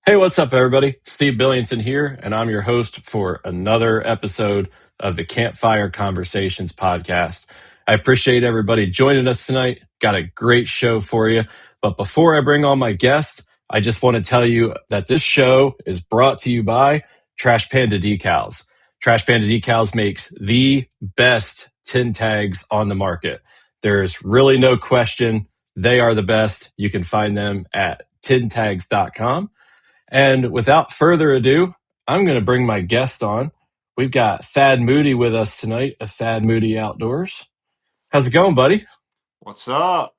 Hey, what's up, everybody? Steve Billington here, and I'm your host for another episode of the Campfire Conversations podcast. I appreciate everybody joining us tonight. Got a great show for you. But before I bring on my guest, I just want to tell you that this show is brought to you by Trash Panda Decals. Trash Panda Decals makes the best tin tags on the market. There's really no question they are the best. You can find them at tintags.com. And without further ado, I'm going to bring my guest on. We've got Thad Moody with us tonight of Thad Moody Outdoors. How's it going, buddy? What's up?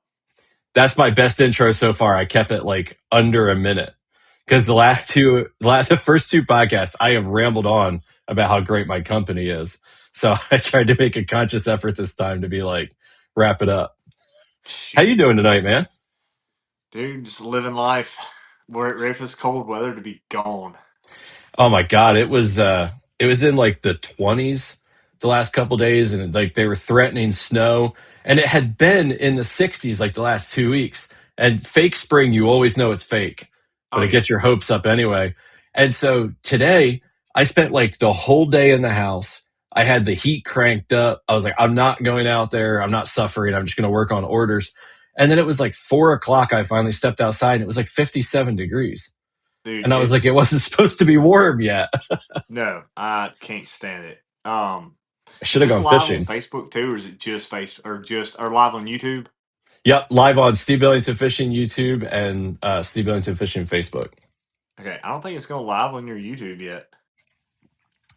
That's my best intro so far. I kept it like under a minute because the first two podcasts, I have rambled on about how great my company is. So I tried to make a conscious effort this time to be like, wrap it up. How Shoot, you doing tonight, man? dude, just living life. We're ready for this cold weather to be gone. Oh my God, it was in like the 20s the last couple days, and like they were threatening snow, and it had been in the 60s like the last 2 weeks. And fake spring, you always know it's fake, but Oh it yeah, gets your hopes up anyway. And so today, I spent like the whole day in the house. I had the heat cranked up. I was like, I'm not going out there. I'm not suffering. I'm just going to work on orders. And then it was like 4 o'clock. I finally stepped outside, and it was like 57 degrees. dude, And I was like, it it's wasn't supposed to be warm yet. no, I can't stand it. I should Is have this gone live on fishing. Facebook too, or is it just or live on YouTube? Yep, live on Steve Billington Fishing YouTube and Steve Billington Fishing Facebook. Okay, I don't think it's going live on your YouTube yet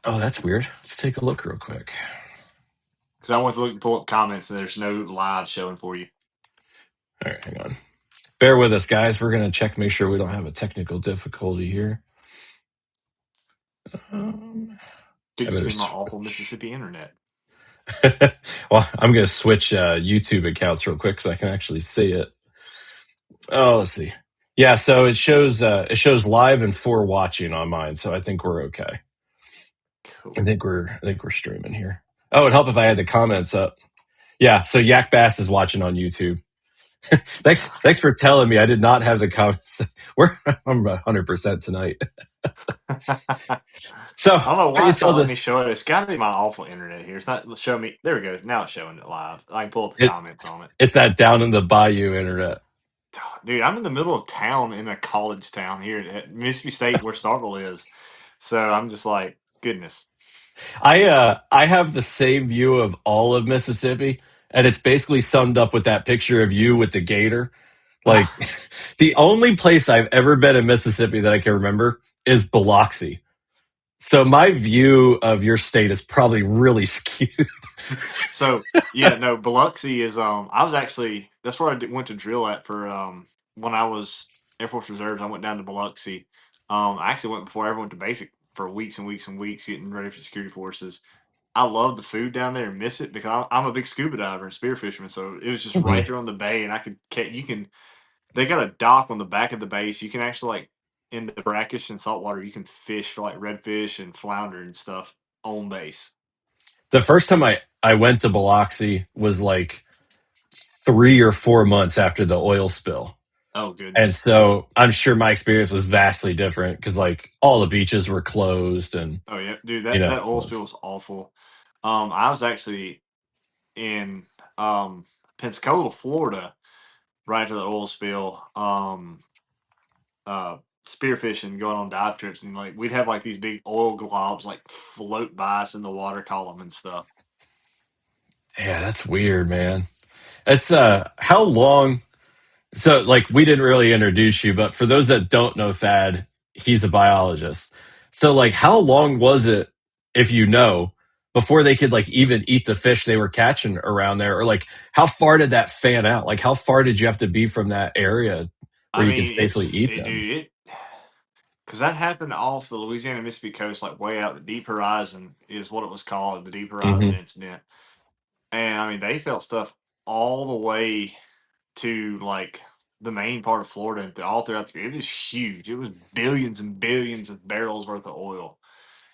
Oh, that's weird. Let's take a look real quick. because I went to look and pull up comments and there's no live showing for you. All right, hang on. Bear with us, guys. We're going to check, make sure we don't have a technical difficulty here. Could I just better be my awful switch. Mississippi internet. Well, I'm going to switch YouTube accounts real quick so I can actually see it. Oh, let's see. Yeah, so it shows live and for watching on mine, so I think we're okay. I Cool. think we're streaming here. Oh, it'd help if I had the comments up. Yeah, so Yak Bass is watching on YouTube. Thanks for telling me. I did not have the comments. I'm 100% tonight. So I don't know why why you it's tell not letting the me show it. It's got to be my awful internet here. It's not showing me. There we go. Now it's showing it live. I can pull up the it? comments on it. It's that down in the bayou internet. Dude, I'm in the middle of town in a college town here at Mississippi State where Starkville is. So I'm just like, goodness. I have the same view of all of Mississippi, and it's basically summed up with that picture of you with the gator. Like the only place I've ever been in Mississippi that I can remember is Biloxi. So my view of your state is probably really skewed. So yeah, no, Biloxi is I was actually that's where went to drill at for when I was Air Force Reserves. I went down to Biloxi. I actually went before I ever went to basic for weeks and weeks and weeks getting ready for security forces. I love the food down there and miss it because I'm a big scuba diver and spear fisherman. So it was just right Mhm. there on the bay, and I could you can they got a dock on the back of the base. You can actually like in the brackish and saltwater, you can fish for like redfish and flounder and stuff on base. The first time I went to Biloxi was like 3 or 4 months after the oil spill. Oh And goodness. so I'm sure my experience was vastly different because like all the beaches were closed and Oh yeah, dude, you know that it oil spill was, was awful. I was actually in Pensacola, Florida, right after the oil spill. Spearfishing, going on dive trips, and like we'd have like these big oil globs like float by us in the water column and stuff. yeah, that's weird, man. It's how long, so like we didn't really introduce you, but for those that don't know Thad, he's a biologist. So like how long was it, if you know, before they could like even eat the fish they were catching around there? Or like how far did that fan out? Like how far did you have to be from that area where I you could mean, safely eat them? dude, because that happened off the Louisiana Mississippi coast, like way out the Deep Horizon is what it was called, the Deep Horizon Hmm. incident. And I mean, they felt stuff all the way to like the main part of Florida and all throughout the. It was huge. It was billions and billions of barrels worth of oil.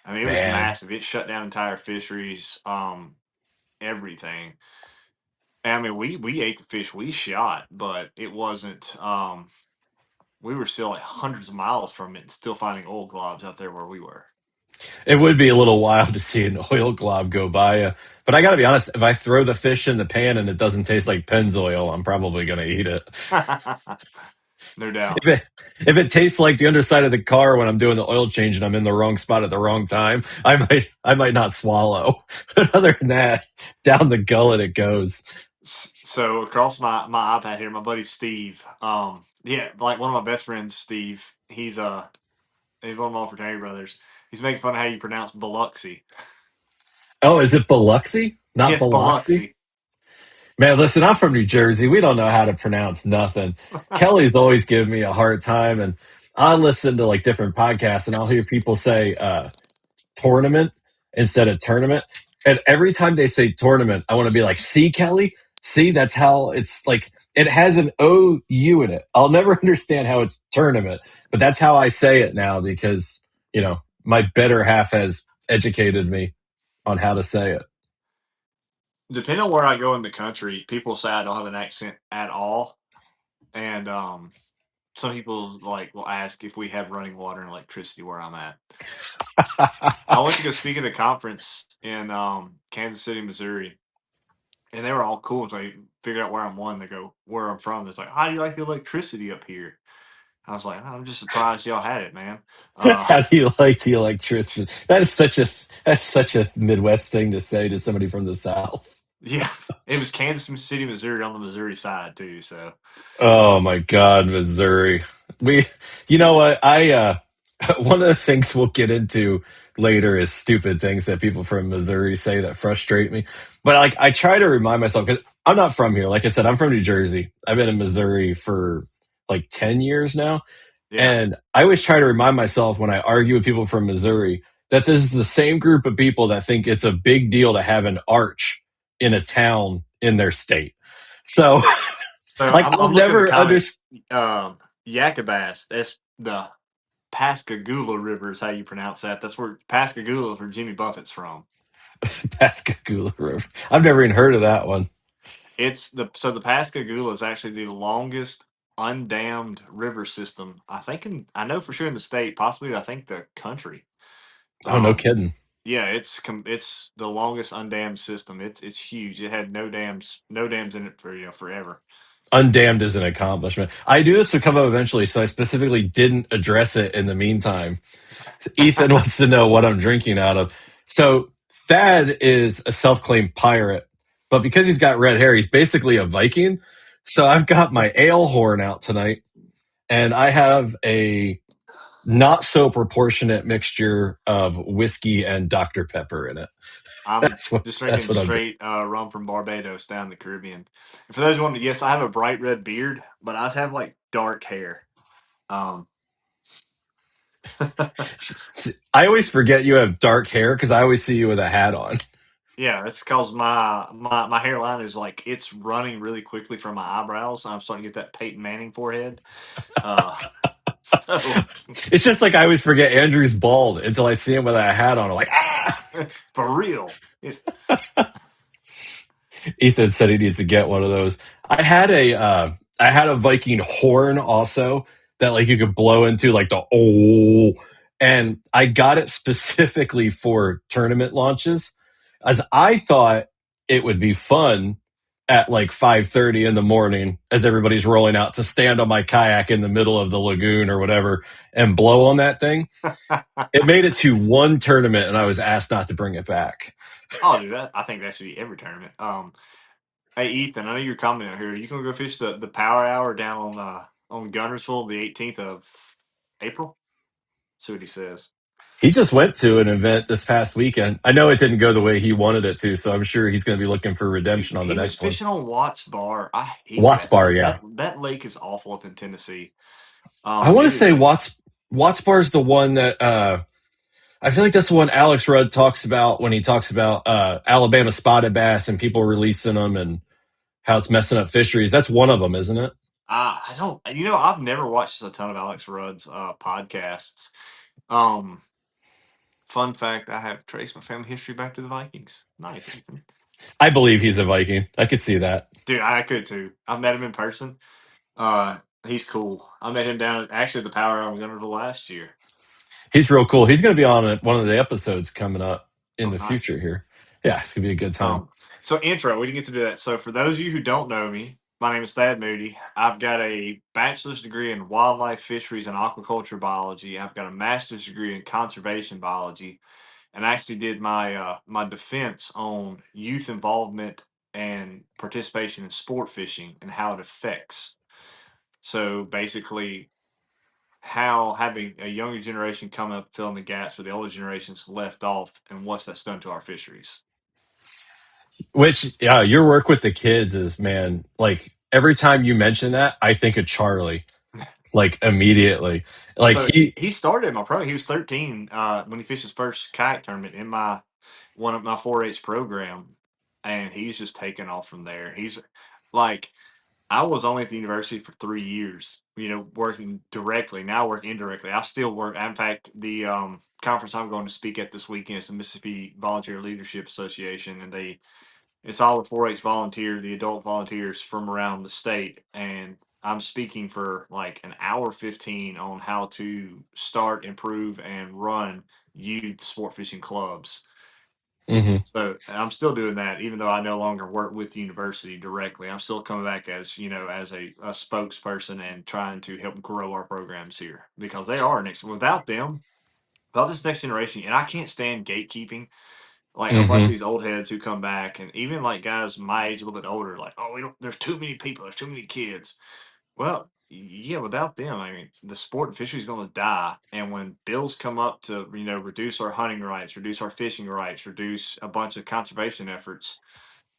I mean, it was Man, massive. It shut down entire fisheries, everything. And I mean, we ate the fish we shot, but it wasn't. we were still like hundreds of miles from it and still finding oil globs out there where we were. It would be a little wild to see an oil glob go by you. But I got to be honest, if I throw the fish in the pan and it doesn't taste like Pennzoil, I'm probably going to eat it. No doubt. If it if it tastes like the underside of the car when I'm doing the oil change and I'm in the wrong spot at the wrong time, I might not swallow. But other than that, down the gullet it goes. So across my iPad here, my buddy Steve, yeah, like one of my best friends, Steve, he's one of my fraternity brothers. He's making fun of how you pronounce Biloxi. Oh, is it Biloxi? Not Yes, Biloxi? Biloxi. Man, listen, I'm from New Jersey. We don't know how to pronounce nothing. Kelly's always giving me a hard time, and I listen to like different podcasts, and I'll hear people say tournament instead of tournament. And every time they say tournament, I want to be like, see, Kelly? See, that's how it's like, it has an OU in it. I'll never understand how it's tournament, but that's how I say it now because, my better half has educated me on how to say it. Depending on where I go in the country, people say I don't have an accent at all, and some people like will ask if we have running water and electricity where I'm at. I went to go speak at a conference in Kansas City, Missouri, and they were all cool until they figured out where I'm one. They go where I'm from. It's like, how do you like the electricity up here? I was like, I'm just surprised y'all had it, man. How do you like the electricity? That's such a Midwest thing to say to somebody from the South. Yeah, it was Kansas City, Missouri on the Missouri side too. So Oh my God, Missouri. You know what? One of the things we'll get into later is stupid things that people from Missouri say that frustrate me. But like, I try to remind myself because I'm not from here. Like I said, I'm from New Jersey. I've been in Missouri for like 10 years now. yeah, And I always try to remind myself when I argue with people from Missouri that this is the same group of people that think it's a big deal to have an arch in a town in their state. So, so like, I'm I'll looking at the never comments. understand Yakabas, that's the Pascagoula River is how you pronounce that. That's where Pascagoula, where Jimmy Buffett's from. Pascagoula River. I've never even heard of that one. The Pascagoula is actually the longest undammed river system. I know for sure in the state, possibly I think the country. Oh, no Um, kidding. yeah, it's the longest undammed system. It's huge. It had no dams in it for forever. Undammed is an accomplishment. I knew this would come up eventually, so I specifically didn't address it in the meantime. Ethan wants to know what I'm drinking out of. So Thad is a self-claimed pirate, but because he's got red hair, he's basically a Viking. So I've got my ale horn out tonight, and I have a not so proportionate mixture of whiskey and Dr. Pepper in it. I'm That's what just that's drinking what I'm doing. straight rum from Barbados down in the Caribbean. And for those wondering, yes, I have a bright red beard, but I have like dark hair. Um, I always forget you have dark hair because I always see you with a hat on. yeah, that's because my hairline is like it's running really quickly from my eyebrows. I'm starting to get that Peyton Manning forehead. Uh, so It's just like I always forget Andrew's bald until I see him with a hat on. I'm like, ah! for real, it's Ethan said he needs to get one of those. I had a Viking horn also that like you could blow into like the and I got it specifically for tournament launches as I thought it would be fun at like 5:30 in the morning as everybody's rolling out to stand on my kayak in the middle of the lagoon or whatever and blow on that thing. It made it to one tournament and I was asked not to bring it back. oh, dude, I think that should be every tournament. Hey Ethan, I know you're coming out here. You can go fish the Power Hour down on Gunnersville the 18th of April. See what he says. He just went to an event this past weekend. I know it didn't go the way he wanted it to, so I'm sure he's going to be looking for Dude, redemption on the he was next one. fishing on Watts Bar. I hate Watts that. Bar, yeah. That lake is awful up in Tennessee. I want to It is say Watts Bar is the one that I feel like that's the one Alex Rudd talks about when he talks about Alabama spotted bass and people releasing them and how it's messing up fisheries. That's one of them, isn't it? I don't. I've never watched a ton of Alex Rudd's podcasts. Um, Fun fact: I have traced my family history back to the Vikings. Nice, Ethan. I believe he's a Viking. I could see that. Dude, I could too. I've met him in person. He's cool. I met him down at actually the Power Hour in Gunnersville last year. He's real cool. He's going to be on one of the episodes coming up in Oh, the future nice. here. Yeah, it's going to be a good time. So intro, we didn't get to do that. So for those of you who don't know me, my name is Thad Moody. I've got a bachelor's degree in wildlife, fisheries, and aquaculture biology. I've got a master's degree in conservation biology, and I actually did my defense on youth involvement and participation in sport fishing and how it affects. So basically, how having a younger generation come up filling the gaps where the older generations left off, and what's that's done to our fisheries. Which, yeah, your work with the kids is, man, like every time you mention that, I think of Charlie, like immediately. Like So he, he started my pro. He was 13 when he fished his first kayak tournament in my one of my 4-H program, and he's just taken off from there. He's like, I was only at the university for 3 years, working directly. Now I work indirectly. I still work. In fact, the conference I'm going to speak at this weekend is the Mississippi Volunteer Leadership Association, and it's all the 4-H the adult volunteers from around the state, and I'm speaking for like an hour 15 on how to start, improve, and run youth sport fishing clubs. mhm. So I'm still doing that, even though I no longer work with the university directly. I'm still coming back as as a spokesperson and trying to help grow our programs here because they are next. Without them, without this next generation, and I can't stand gatekeeping. Like a bunch of Mhm. these old heads who come back, and even like guys my age, a little bit older, like, oh, we don't. There's too many people. There's too many kids. Well, yeah, without them, I mean, the sport and fishery is going to die. And when bills come up to reduce our hunting rights, reduce our fishing rights, reduce a bunch of conservation efforts,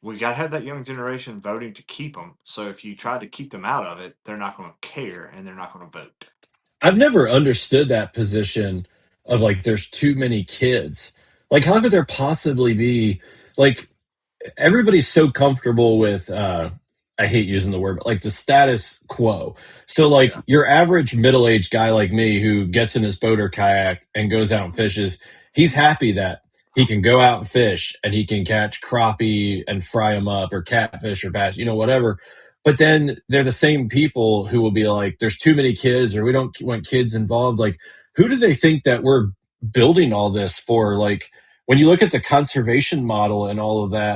we got to have that young generation voting to keep them. So if you try to keep them out of it, they're not going to care and they're not going to vote. I've never understood that position of like there's too many kids. Like how could there possibly be like everybody's so comfortable with I hate using the word, but like the status quo. So like Yeah. your average middle-aged guy like me who gets in his boat or kayak and goes out and fishes, he's happy that he can go out and fish and he can catch crappie and fry them up or catfish or bass, whatever. But then they're the same people who will be like, there's too many kids or we don't want kids involved. Like, who do they think that we're building all this for? Like, when you look at the conservation model and all of that,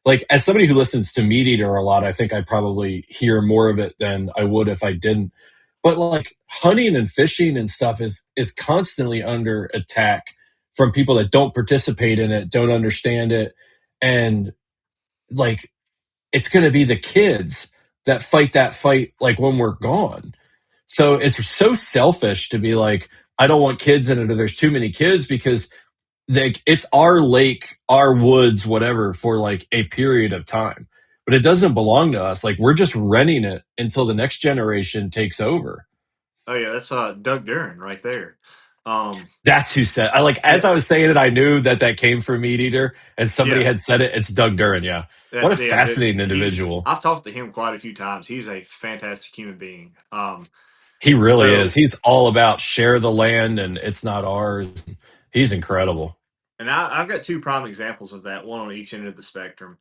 like as somebody who listens to Meat Eater a lot, I think I probably hear more of it than I would if I didn't. But like hunting and fishing and stuff is constantly under attack from people that don't participate in it, don't understand it, and like it's going to be the kids that fight that fight like when we're gone. So it's so selfish to be like, I don't want kids in it or there's too many kids because it's our lake, our woods, whatever, for like a period of time. But it doesn't belong to us. Like we're just renting it until the next generation takes over. Oh yeah, that's Doug Duran right there. Um, That's who said. I like as yeah, I was saying it, I knew that came from Meat Eater, and somebody yeah. had said it. It's Doug Duran. Yeah, what a Yeah, fascinating individual. I've talked to him quite a few times. He's a fantastic human being. He really is. So He's all about share the land and it's not ours. He's incredible. and I've got two prime examples of that, one on each end of the spectrum.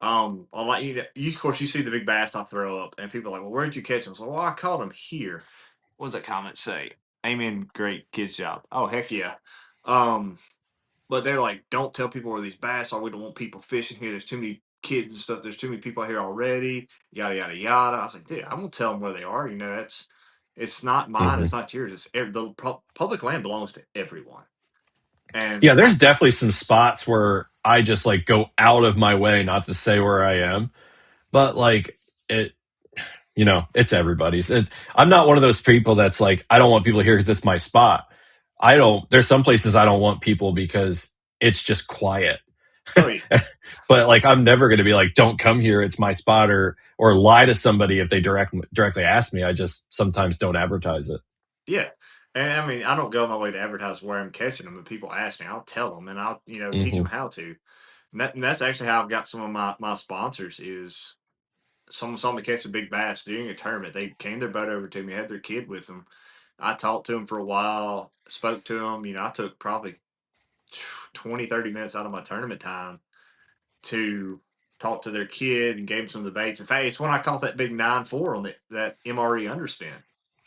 On like of course you see the big bass I throw up, and people are like, "Well, where'd you catch them?" So, well, I caught them here. What does that comment say? Amen. Great kids job. Oh heck yeah. Um, but they're like, don't tell people where these bass are. We don't want people fishing here. There's too many kids and stuff. There's too many people out here already. Yada yada yada. I was like, dude, I'm gonna tell them where they are. It's not mine. Mhm. It's not yours. Public land belongs to everyone. And Yeah, there's definitely some spots where I just like go out of my way not to say where I am, but like it, it's everybody's. I'm not one of those people that's like, I don't want people here because it's my spot. I don't, there's some places I don't want people because it's just quiet. oh yeah, But like, I'm never going to be like, don't come here. It's my spot or lie to somebody if they directly ask me. I just sometimes don't advertise it. yeah. And I mean, I don't go my way to advertise where I'm catching them. But people ask me, I'll tell them, and I'll teach them Hmm. how to. And that's actually how I've got some of my sponsors. Is someone saw me catch a big bass during a tournament. They came their boat over to me, had their kid with them. I talked to them for a while, spoke to them. I took probably 20, 30 minutes out of my tournament time to talked to their kid and gave them some debates. In fact, it's when I caught that big 9-4 on that MRE underspin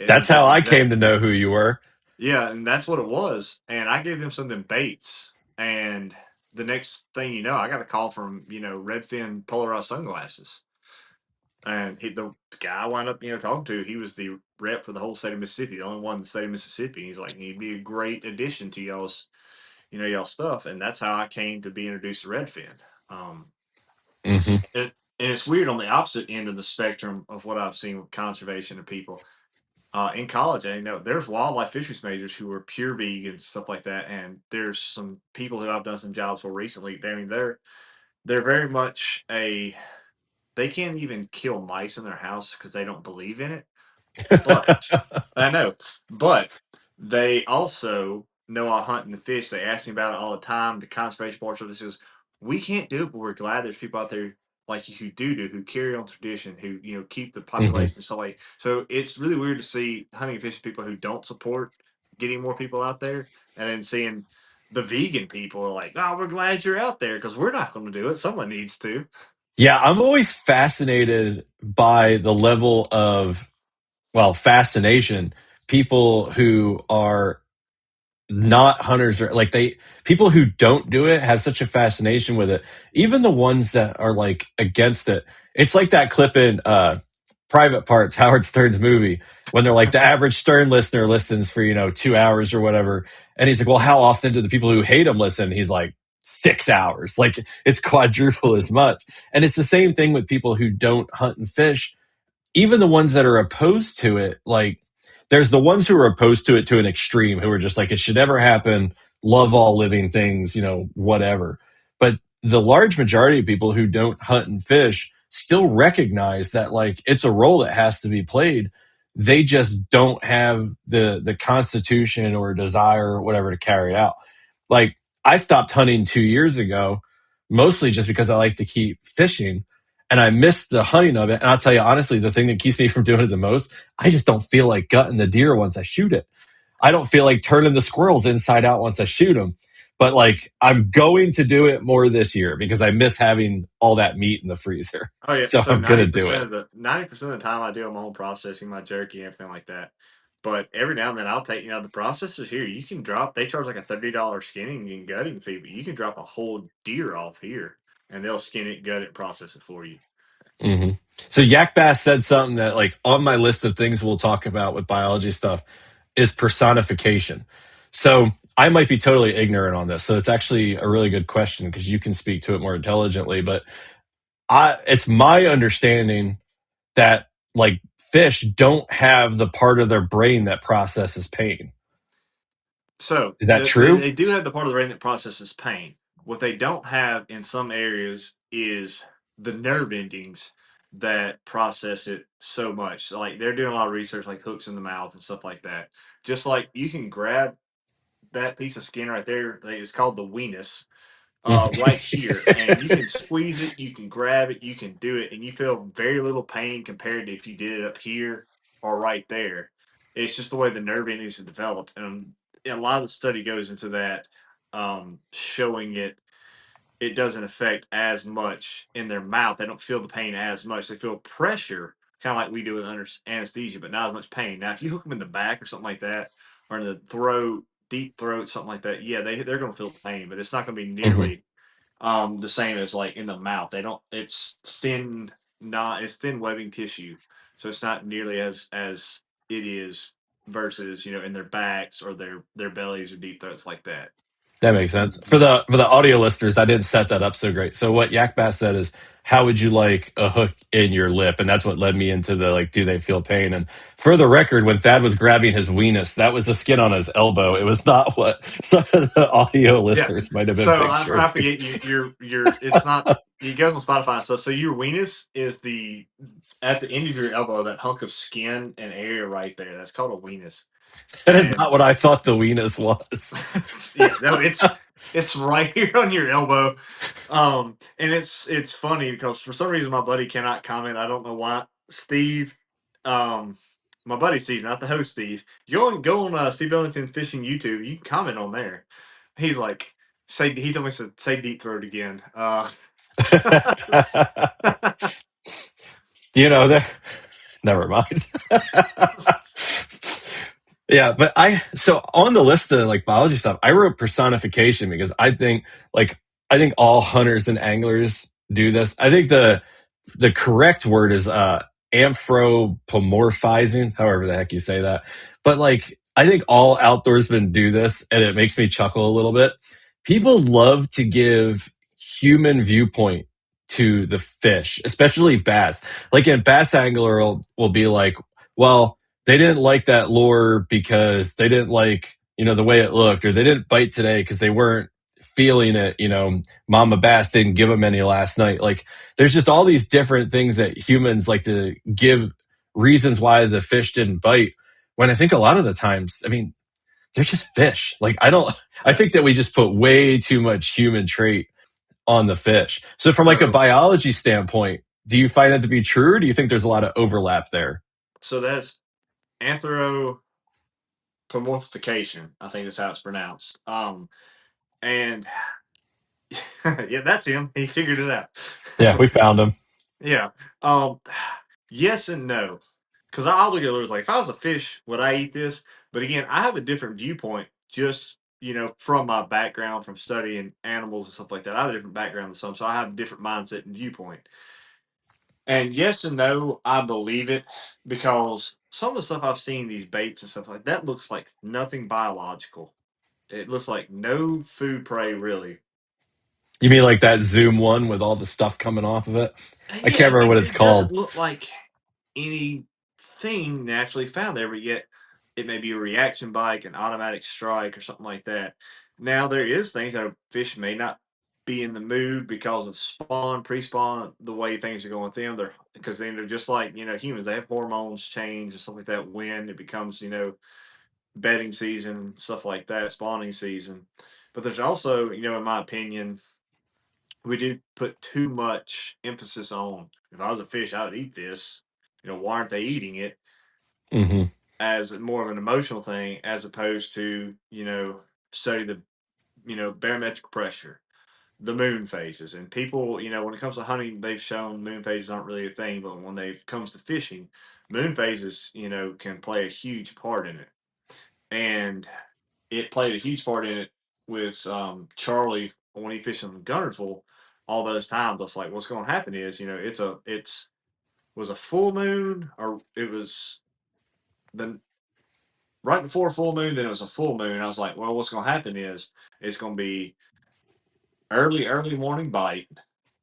That's in how I Judgment came Day. to know who you were. Yeah, and that's what it was. And I gave them some debates, and the next thing you know, I got a call from Redfin polarized sunglasses, and the guy I wound up talking to, he was the rep for the whole state of Mississippi, the only one in the state of Mississippi. He's like, he'd be a great addition to y'all stuff, and that's how I came to be introduced to Redfin. Um, Hmm. and it's weird on the opposite end of the spectrum of what I've seen with conservation and people. In college, I know there's wildlife fisheries majors who are pure vegan stuff like that, and there's some people who I've done some jobs for recently. They're very much they can't even kill mice in their house because they don't believe in it. But I know, but they also know I hunt and fish. They ask me about it all the time. The conservation board of this is we can't do it, but we're glad there's people out there like you who do who carry on tradition, who keep the Hmm. population so like. So it's really weird to see hunting and fishing people who don't support getting more people out there, and then seeing the vegan people are like, "Oh, we're glad you're out there because we're not going to do it. Someone needs to." Yeah, I'm always fascinated by the level of, well, fascination people who are not hunters, or like people who don't do it have such a fascination with it. Even the ones that are like against it. It's like that clip in Private Parts, Howard Stern's movie, when they're like the average Stern listener listens for 2 hours or whatever, and he's like, well, how often do the people who hate him listen? He's like, 6 hours. Like, it's quadruple as much. And it's the same thing with people who don't hunt and fish. Even the ones that are opposed to it, like, there's the ones who are opposed to it to an extreme, who are just like, it should never happen, love all living things, whatever. But the large majority of people who don't hunt and fish still recognize that, like, it's a role that has to be played. They just don't have the constitution or desire or whatever to carry it out. Like, I stopped hunting 2 years ago, mostly just because I like to keep fishing, and I miss the hunting of it. And I'll tell you honestly, the thing that keeps me from doing it the most, I just don't feel like gutting the deer once I shoot it. I don't feel like turning the squirrels inside out once I shoot them. But like, I'm going to do it more this year because I miss having all that meat in the freezer. Oh yeah, So so I'm gonna ninety do percent it. of the 90% of the time I do my own processing, my jerky and everything like that. But every now and then I'll take the processors here. You can drop. They charge like a $30 skinning and gutting fee, but you can drop a whole deer off here, and they'll skin it, gut it, process it for you. Hmm. So Yak Bass said something that, like, on my list of things we'll talk about with biology stuff is personification. So I might be totally ignorant on this. So it's actually a really good question because you can speak to it more intelligently. But it's my understanding that, like, fish don't have the part of their brain that processes pain. So Is that they, true? they do have the part of the brain that processes pain. What they don't have in some areas is the nerve endings that process it so much. So, like they're doing a lot of research, like hooks in the mouth and stuff like that. Just like you can grab that piece of skin right there, it's called the weenus, right here, and you can squeeze it, you can grab it, you can do it, and you feel very little pain compared to if you did it up here or right there. It's just the way the nerve endings are developed, and a lot of the study goes into that, showing it doesn't affect as much in their mouth. They don't feel the pain as much. They feel pressure, kind of like we do with under anesthesia, but not as much pain. Now, if you hook them in the back or something like that, or in the throat, deep throat, something like that, yeah, they're going to feel pain, but it's not going to be Hmm. nearly the same as like in the mouth. They don't. It's thin, not it's thin webbing tissue, so it's not nearly as it is versus in their backs or their bellies or deep throats like that. That makes sense. For the audio listeners, I didn't set that up so great. So what Yak Bass said is, how would you like a hook in your lip? And that's what led me into the, like, do they feel pain? And for the record, when Thad was grabbing his weenus, that was the skin on his elbow. It was not what some of the audio Yeah. listeners might have been So picturing. I forget you're it's not it goes on Spotify and stuff. So your weenus is the at the end of your elbow, that hunk of skin and area right there. That's called a weenus. That is And not what I thought the weenus was. yeah, no, it's right here on your elbow. And it's funny because for some reason my buddy cannot comment. I don't know why. Steve, um, my buddy Steve, not the host Steve. Go on Steve Billington Fishing YouTube. You can comment on there. He's like, he told me to say deep throat again. You know, never mind. Yeah, but so on the list of like biology stuff, I wrote personification because I think all hunters and anglers do this. I think the correct word is anthropomorphizing, however the heck you say that. But like, I think all outdoorsmen do this, and it makes me chuckle a little bit. People love to give human viewpoint to the fish, especially bass. Like in bass angler will be like, well, they didn't like that lure because they didn't like, the way it looked, or they didn't bite today because they weren't feeling it. Mama bass didn't give them any last night. Like, there's just all these different things that humans like to give reasons why the fish didn't bite. When I think a lot of the times, I mean, they're just fish. Like, I Yeah. think that we just put way too much human trait on the fish. So from like a So biology standpoint, do you find that to be true, or do you think there's a lot of overlap there? so that's anthropomorphication. I think that's how it's pronounced. And yeah, that's him. He figured it Yeah, out. we found them. Yeah. Um, yes and no. Because I'll look at it as like, if I was a fish, would I eat this? But again, I have a different viewpoint just, from my background from studying animals and stuff like that. I have a different background than some, so I have a different mindset and viewpoint. And yes and no, I believe it because some of the stuff I've seen, these baits and stuff like that, looks like nothing biological. It looks like no food prey, really. You mean like that Zoom one with all the stuff coming off of it? And I yeah, can't remember what it's it doesn't called. look like anything naturally found there, but yet it may be a reaction bike, an automatic strike, or something like that. Now there is things that a fish may not be in the mood because of spawn, pre-spawn, the way things are going with them. They're because they're just like humans. They have hormones change and stuff like that when it becomes bedding season and stuff like that, spawning season. But there's also in my opinion we do put too much emphasis on if I was a fish, I would eat this. Why aren't they eating it? Hmm. As more of an emotional thing, as opposed to study the barometric pressure, the moon phases, and people when it comes to hunting, they've shown moon phases aren't really a thing, but when it comes to fishing, moon phases can play a huge part in it, and it played a huge part in it with Charlie when he fished in Gunnersville. All those times, it's like what's going to happen is it's was a full moon or it was the right before full moon, then it was a full moon. I was like, well, what's going to happen is it's going to be early morning bite,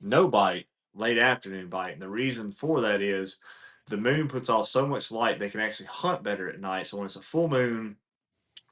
no bite, late afternoon bite. And the reason for that is the moon puts off so much light they can actually hunt better at night. So when it's a full moon,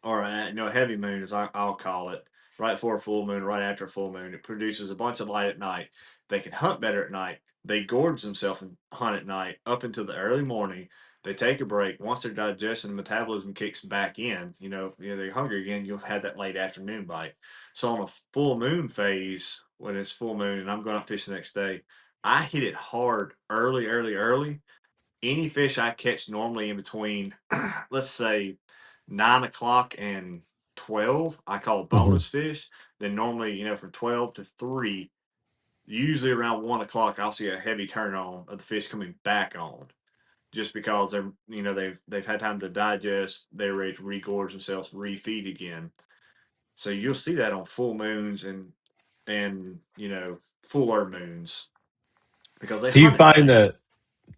or a heavy moon, as I'll call it, right before a full moon, right after a full moon. It produces a bunch of light at night. They can hunt better at night. They gorge themselves and hunt at night up until the early morning. They take a break. Once their digestion and metabolism kicks back in, they're hungry again. You'll have that late afternoon bite. So on a full moon phase, when it's full moon and I'm going to fish the next day, I hit it hard early. Any fish I catch normally in between, let's say 9 o'clock and 12, I call Hmm. bonus fish. Then normally, from 12 to 3, usually around 1 o'clock, I'll see a heavy turn on of the fish coming back on. Just because they've had time to digest, they're ready to regorge themselves, refeed again. So you'll see that on full moons and fuller moons because they Do you hunt at find night. that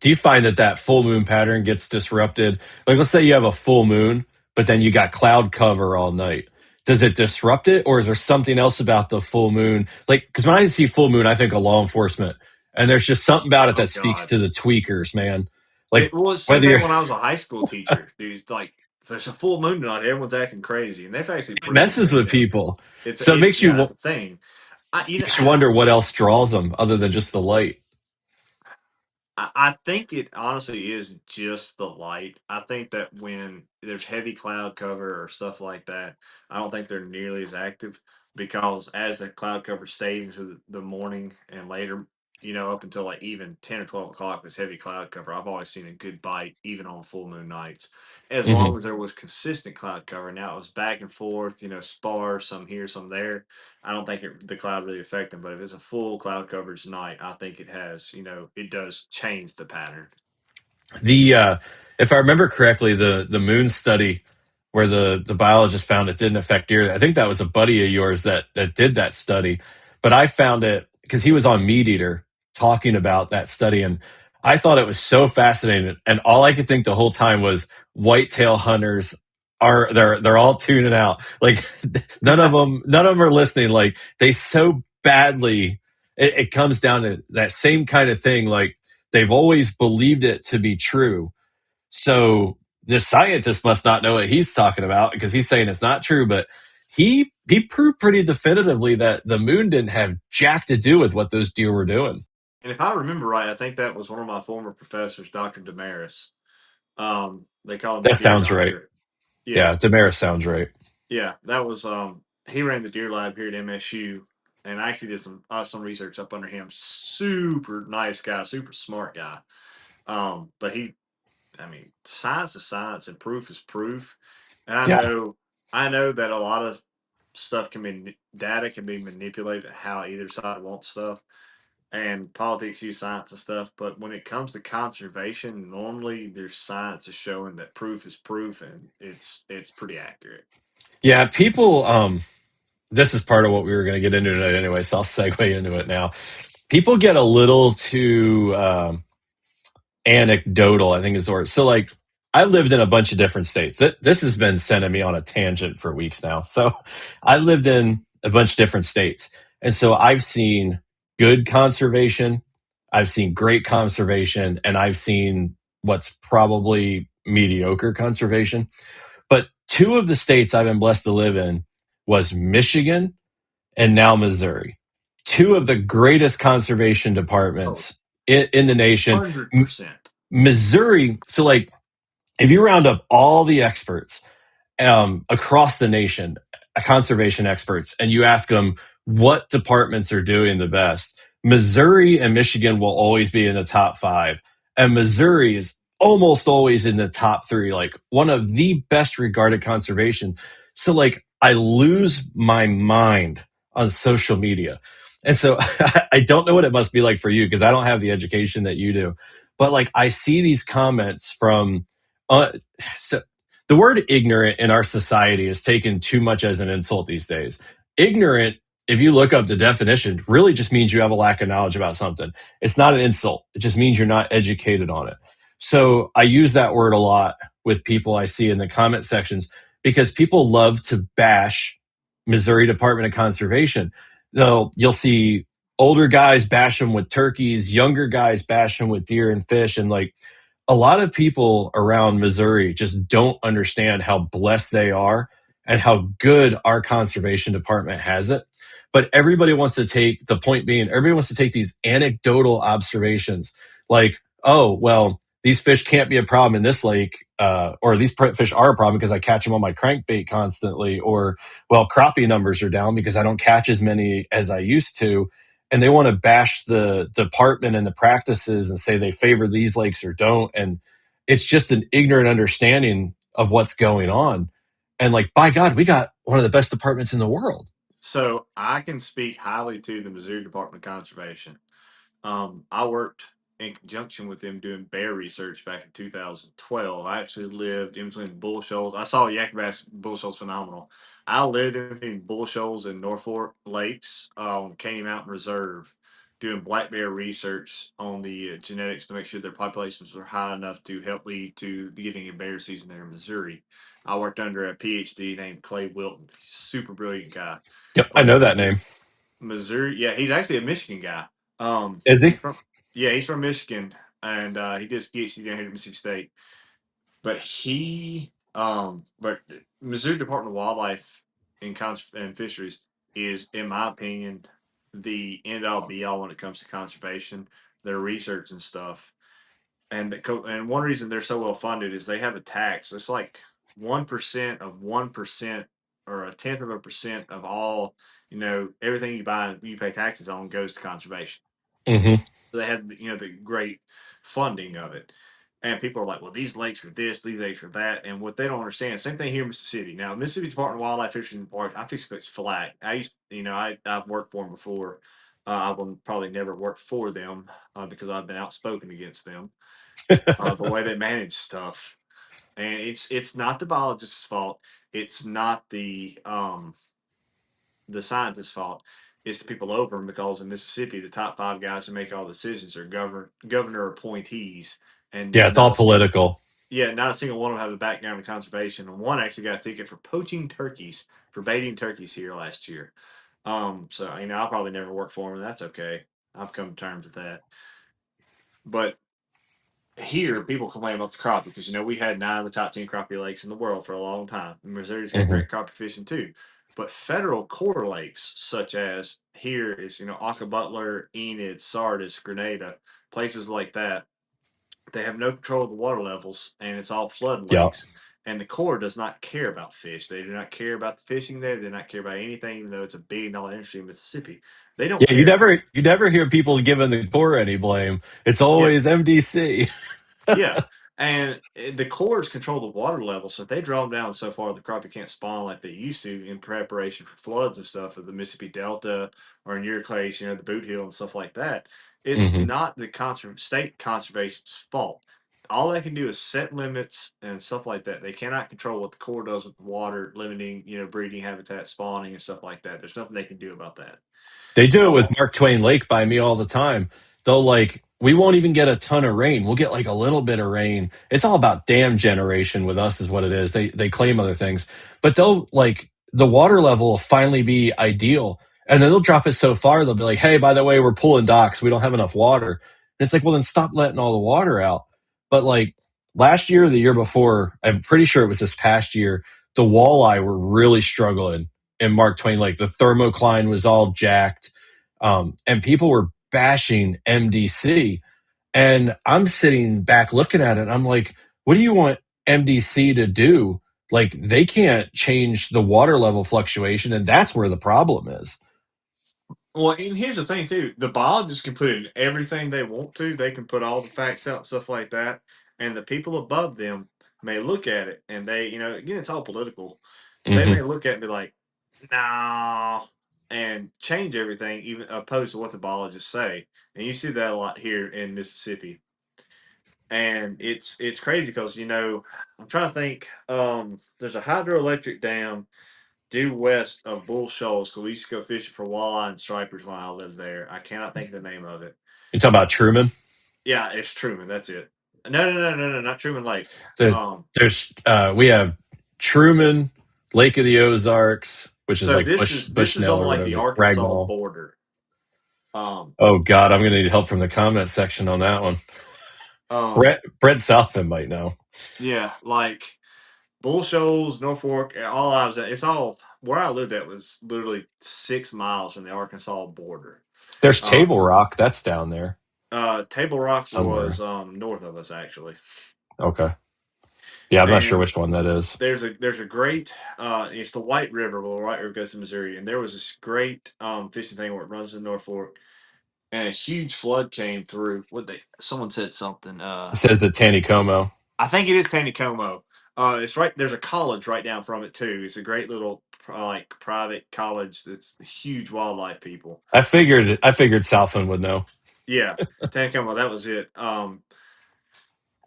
do you find that that full moon pattern gets disrupted? Like, let's say you have a full moon, but then you got cloud cover all night. Does it disrupt it, or is there something else about the full moon? Like, because when I see full moon, I think of law enforcement, and there's just something about it Oh that speaks God. to the tweakers, man. Like, It was the same whether thing you're, when I was a high school teacher. Dude, it's like there's a full moon tonight, everyone's acting crazy, and they've actually it proven messes that. with people, It's so it makes yeah, that's a you thing. I you know makes you wonder what else draws them other than just the light. I think it honestly is just the light. I think that when there's heavy cloud cover or stuff like that, I don't think they're nearly as active because as the cloud cover stays into the morning and later, up until like even 10 or 12 o'clock was heavy cloud cover. I've always seen a good bite, even on full moon nights, as Hmm. long as there was consistent cloud cover. Now it was back and forth, sparse, some here, some there. I don't think the cloud really affect them, but if it's a full cloud coverage night, I think it has, it does change the pattern. The if I remember correctly, the moon study where the biologist found it didn't affect deer. I think that was a buddy of yours that did that study. But I found it because he was on Meat Eater talking about that study, and I thought it was so fascinating. And all I could think the whole time was whitetail hunters they're all tuning out. Like none of them are listening. Like they so badly. It comes down to that same kind of thing. Like they've always believed it to be true. So the scientist must not know what he's talking about because he's saying it's not true. But he proved pretty definitively that the moon didn't have jack to do with what those deer were doing. And if I remember right, I think that was one of my former professors, Dr. Damaris. They call him the That deer sounds right. doctor. Yeah, Yeah, Damaris sounds right. yeah, that was he ran the deer lab here at MSU, and I actually did some research up under him. Super nice guy, super smart guy. But I mean, science is science and proof is proof. And Yeah. I know that a lot of stuff data can be manipulated how either side wants stuff, and politics use science and stuff. But when it comes to conservation, normally there's science is showing that proof is proof, and it's pretty accurate. Yeah, people this is part of what we were going to get into tonight anyway, so I'll segue into it now. People get a little too anecdotal, I think is the word. So, like, I lived in a bunch of different states. This has been sending me on a tangent for weeks now. So, I lived in a bunch of different states. And so, I've seen good conservation, I've seen great conservation, and I've seen what's probably mediocre conservation. But two of the states I've been blessed to live in was Michigan and now Missouri. Two of the greatest conservation Oh, departments in the nation. 100%. Missouri, so like if you round up all the experts across the nation, conservation experts, and you ask them what departments are doing the best, Missouri and Michigan will always be in the top five. And Missouri is almost always in the top three, like one of the best regarded conservation. So, like, I lose my mind on social media. And so I don't know what it must be like for you because I don't have the education that you do. But like, I see these comments from, uh, so the word ignorant in our society is taken too much as an insult these days. Ignorant, if you look up the definition, really just means you have a lack of knowledge about something. It's not an insult. It just means you're not educated on it. So I use that word a lot with people I see in the comment sections because people love to bash Missouri Department of Conservation. Though you'll see older guys bash them with turkeys, younger guys bash them with deer and fish, and like a lot of people around Missouri just don't understand how blessed they are and how good our conservation department has it. But everybody wants to take the point being, everybody wants to take these anecdotal observations like, oh, well, these fish can't be a problem in this lake, or these fish are a problem because I catch them on my crankbait constantly, or, well, crappie numbers are down because I don't catch as many as I used to, and they want to bash the department and the practices and say they favor these lakes or don't. And it's just an ignorant understanding of what's going on. And like, by God, we got one of the best departments in the world. So I can speak highly to the Missouri Department of Conservation. I worked in conjunction with them doing bear research back in 2012. I actually lived in between bull shoals. I saw yak bass bull shoals phenomenal. I lived in between bull shoals and Norfolk Lakes, Caney Mountain Reserve, doing black bear research on the genetics to make sure their populations were high enough to help lead to the getting a bear season there in Missouri. I worked under a PhD named Clay Wilton, super brilliant guy. Yep, I But know that name. Missouri, yeah, he's actually a Michigan guy. Is he? He's from yeah, he's from Michigan, and he did his PhD down here at Mississippi State. But Missouri Department of Wildlife and Fisheries is, in my opinion, the end all be all when it comes to conservation, their research and stuff. And one reason they're so well funded is they have a tax. It's like 1% or a tenth of a percent of all everything you buy you pay taxes on goes to conservation. Hmm. So they had the great funding of it. And people are like, well, these lakes are this, these lakes are that. And what they don't understand, same thing here in Mississippi. Now, Mississippi Department of Wildlife Fisheries and Parks, I think it's FLAC. I've worked for them before. I will probably never work for them because I've been outspoken against them. The way they manage stuff, and it's not the biologist's fault. It's not the scientist's fault. It's the people over them because in Mississippi, the top five guys who make all the decisions are governor appointees, Yeah, and it's all political. not a single one of them have a background in conservation. And one actually got a ticket for poaching turkeys, for baiting turkeys here last year. So I'll probably never work for them, and that's okay. I've come to terms with that. But here, people complain about the crappie because we had 9 of the top 10 crappie lakes in the world for a long time. Missouri's got Hmm. great crappie fishing too. But federal core lakes, such as here is Aka Butler, Enid, Sardis, Grenada, places like that, they have no control of the water levels, and it's all flood Yeah. lakes. And the Corps does not care about fish. They do not care about the fishing there. They do not care about anything, even though it's a $1 billion industry in Mississippi. They don't Yeah, you care. never hear people giving the Corps any blame. It's Yeah, always MDC. yeah. And the cores control the water level. So if they draw them down so far, the crappie can't spawn like they used to in preparation for floods and stuff of the Mississippi Delta or in your case, the Boot Hill and stuff like that. It's Hmm. not the state conservation's fault. All they can do is set limits and stuff like that. They cannot control what the Corps does with the water, limiting, breeding habitat, spawning, and stuff like that. There's nothing they can do about that. They do it with Oh, Mark Twain Lake by me all the time. They'll like, we won't even get a ton of rain. We'll get like a little bit of rain. It's all about dam generation with us, is what it is. They claim other things, but they'll like the water level will finally be ideal, and then they'll drop it so far they'll be like, hey, by the way, we're pulling docks. We don't have enough water. And it's like, well, then stop letting all the water out. But like last year or the year before, I'm pretty sure it was this past year, the walleye were really struggling in Mark Twain Lake. The thermocline was all jacked, and people were bashing MDC. And I'm sitting back looking at it. And I'm like, what do you want MDC to do? Like, they can't change the water level fluctuation. And that's where the problem is. well, and here's the thing too: the biologists can put in everything they want to. They can put all the facts out and stuff like that. And the people above them may look at it, and they, again, it's all political. They Hmm. may look at it and be like, "No," and change everything, even opposed to what the biologists say. And you see that a lot here in Mississippi. And it's crazy because I'm trying to think. There's a hydroelectric dam due west of Bull Shoals because we used to go fishing for walleye and stripers when I lived there. I cannot think of the name of it. You talking about Truman? Yeah, it's Truman. That's it. No, no, no, no, no, not Truman Lake. There's, we have Truman, Lake of the Ozarks, which is So like this is Bushnell on or like the whatever, Arkansas Ragmall. border. Um, Oh God, I'm gonna need help from the comment section on that one. um, Brett Southman might know. yeah, like Bull Shoals, Norfolk, all I was at. It's all where I lived at was literally 6 miles from the Arkansas border. There's Um, Table Rock, that's down there Table Rock was somewhere. north of us actually, Okay. Yeah, I'm not sure and which one that is. there's a great it's the White River. Well, the White River goes to Missouri, and there was this great fishing thing where it runs to Norfolk, and a huge flood came through. Someone said something. It says at Taneycomo. I think it is Taneycomo. It's right there's a college right down from it too. It's a great little like private college that's huge wildlife people. I figured Southland would know. Yeah, Taneycomo, that was it.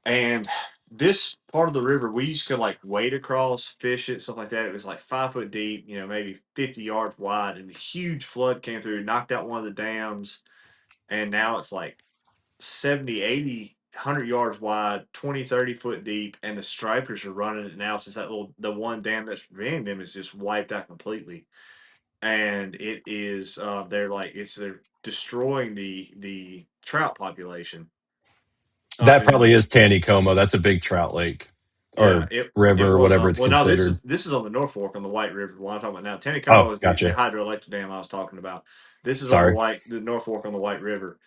And this part of the river, we used to like wade across, fish it, stuff like that. It was like 5 foot deep, maybe 50 yards wide, and a huge flood came through, knocked out one of the dams, and now it's like 70, 80, 100 yards wide, 20, 30 foot deep, and the stripers are running it now since the one dam that's preventing them is just wiped out completely. And it is they're destroying the trout population. That And probably is Taneycomo. That's a big trout lake yeah, or it river, was whatever on. it's Well, no, this considered. is this is on the North Fork on the White River. The one I'm talking about now. Taneycomo Oh, is the gotcha. hydroelectric dam I was talking about. This is on Sorry. the North Fork on the White River,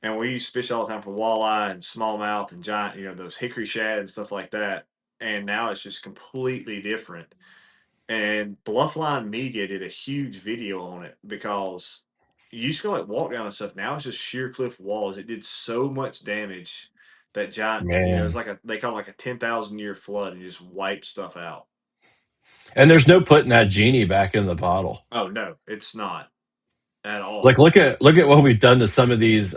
and we used to fish all the time for walleye and smallmouth and giant, those hickory shad and stuff like that. And now it's just completely different. And Bluffline Media did a huge video on it because you used to like walk down and stuff. Now it's just sheer cliff walls. It did so much damage. That giant, it's Man. like they call it like a 10,000 year flood and just wipe stuff out. And there's no putting that genie back in the bottle. Oh no, it's not at Like all. look at what we've done to some of these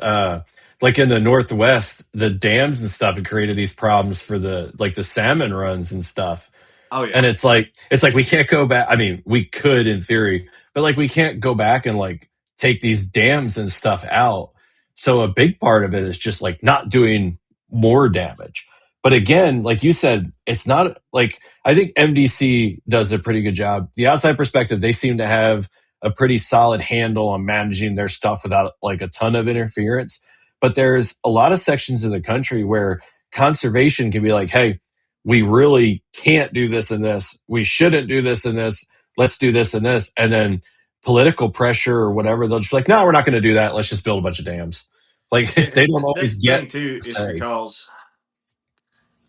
like in the Northwest, the dams and stuff have created these problems for the salmon runs and stuff. Oh And yeah, it's like we can't go back. I mean, we could in theory, but like we can't go back and like take these dams and stuff out. So a big part of it is just like not doing more damage. But again, like you said, it's not like I think MDC does a pretty good job. The outside perspective, they seem to have a pretty solid handle on managing their stuff without like a ton of interference. But there's a lot of sections of the country where conservation can be like, hey, we really can't do this and this. We shouldn't do this and this. Let's do this and this. And then political pressure or whatever, they'll just be like, no, we're not going to do that. Let's just build a bunch of dams. Like yeah. they don't That's always the get thing too, to is say. because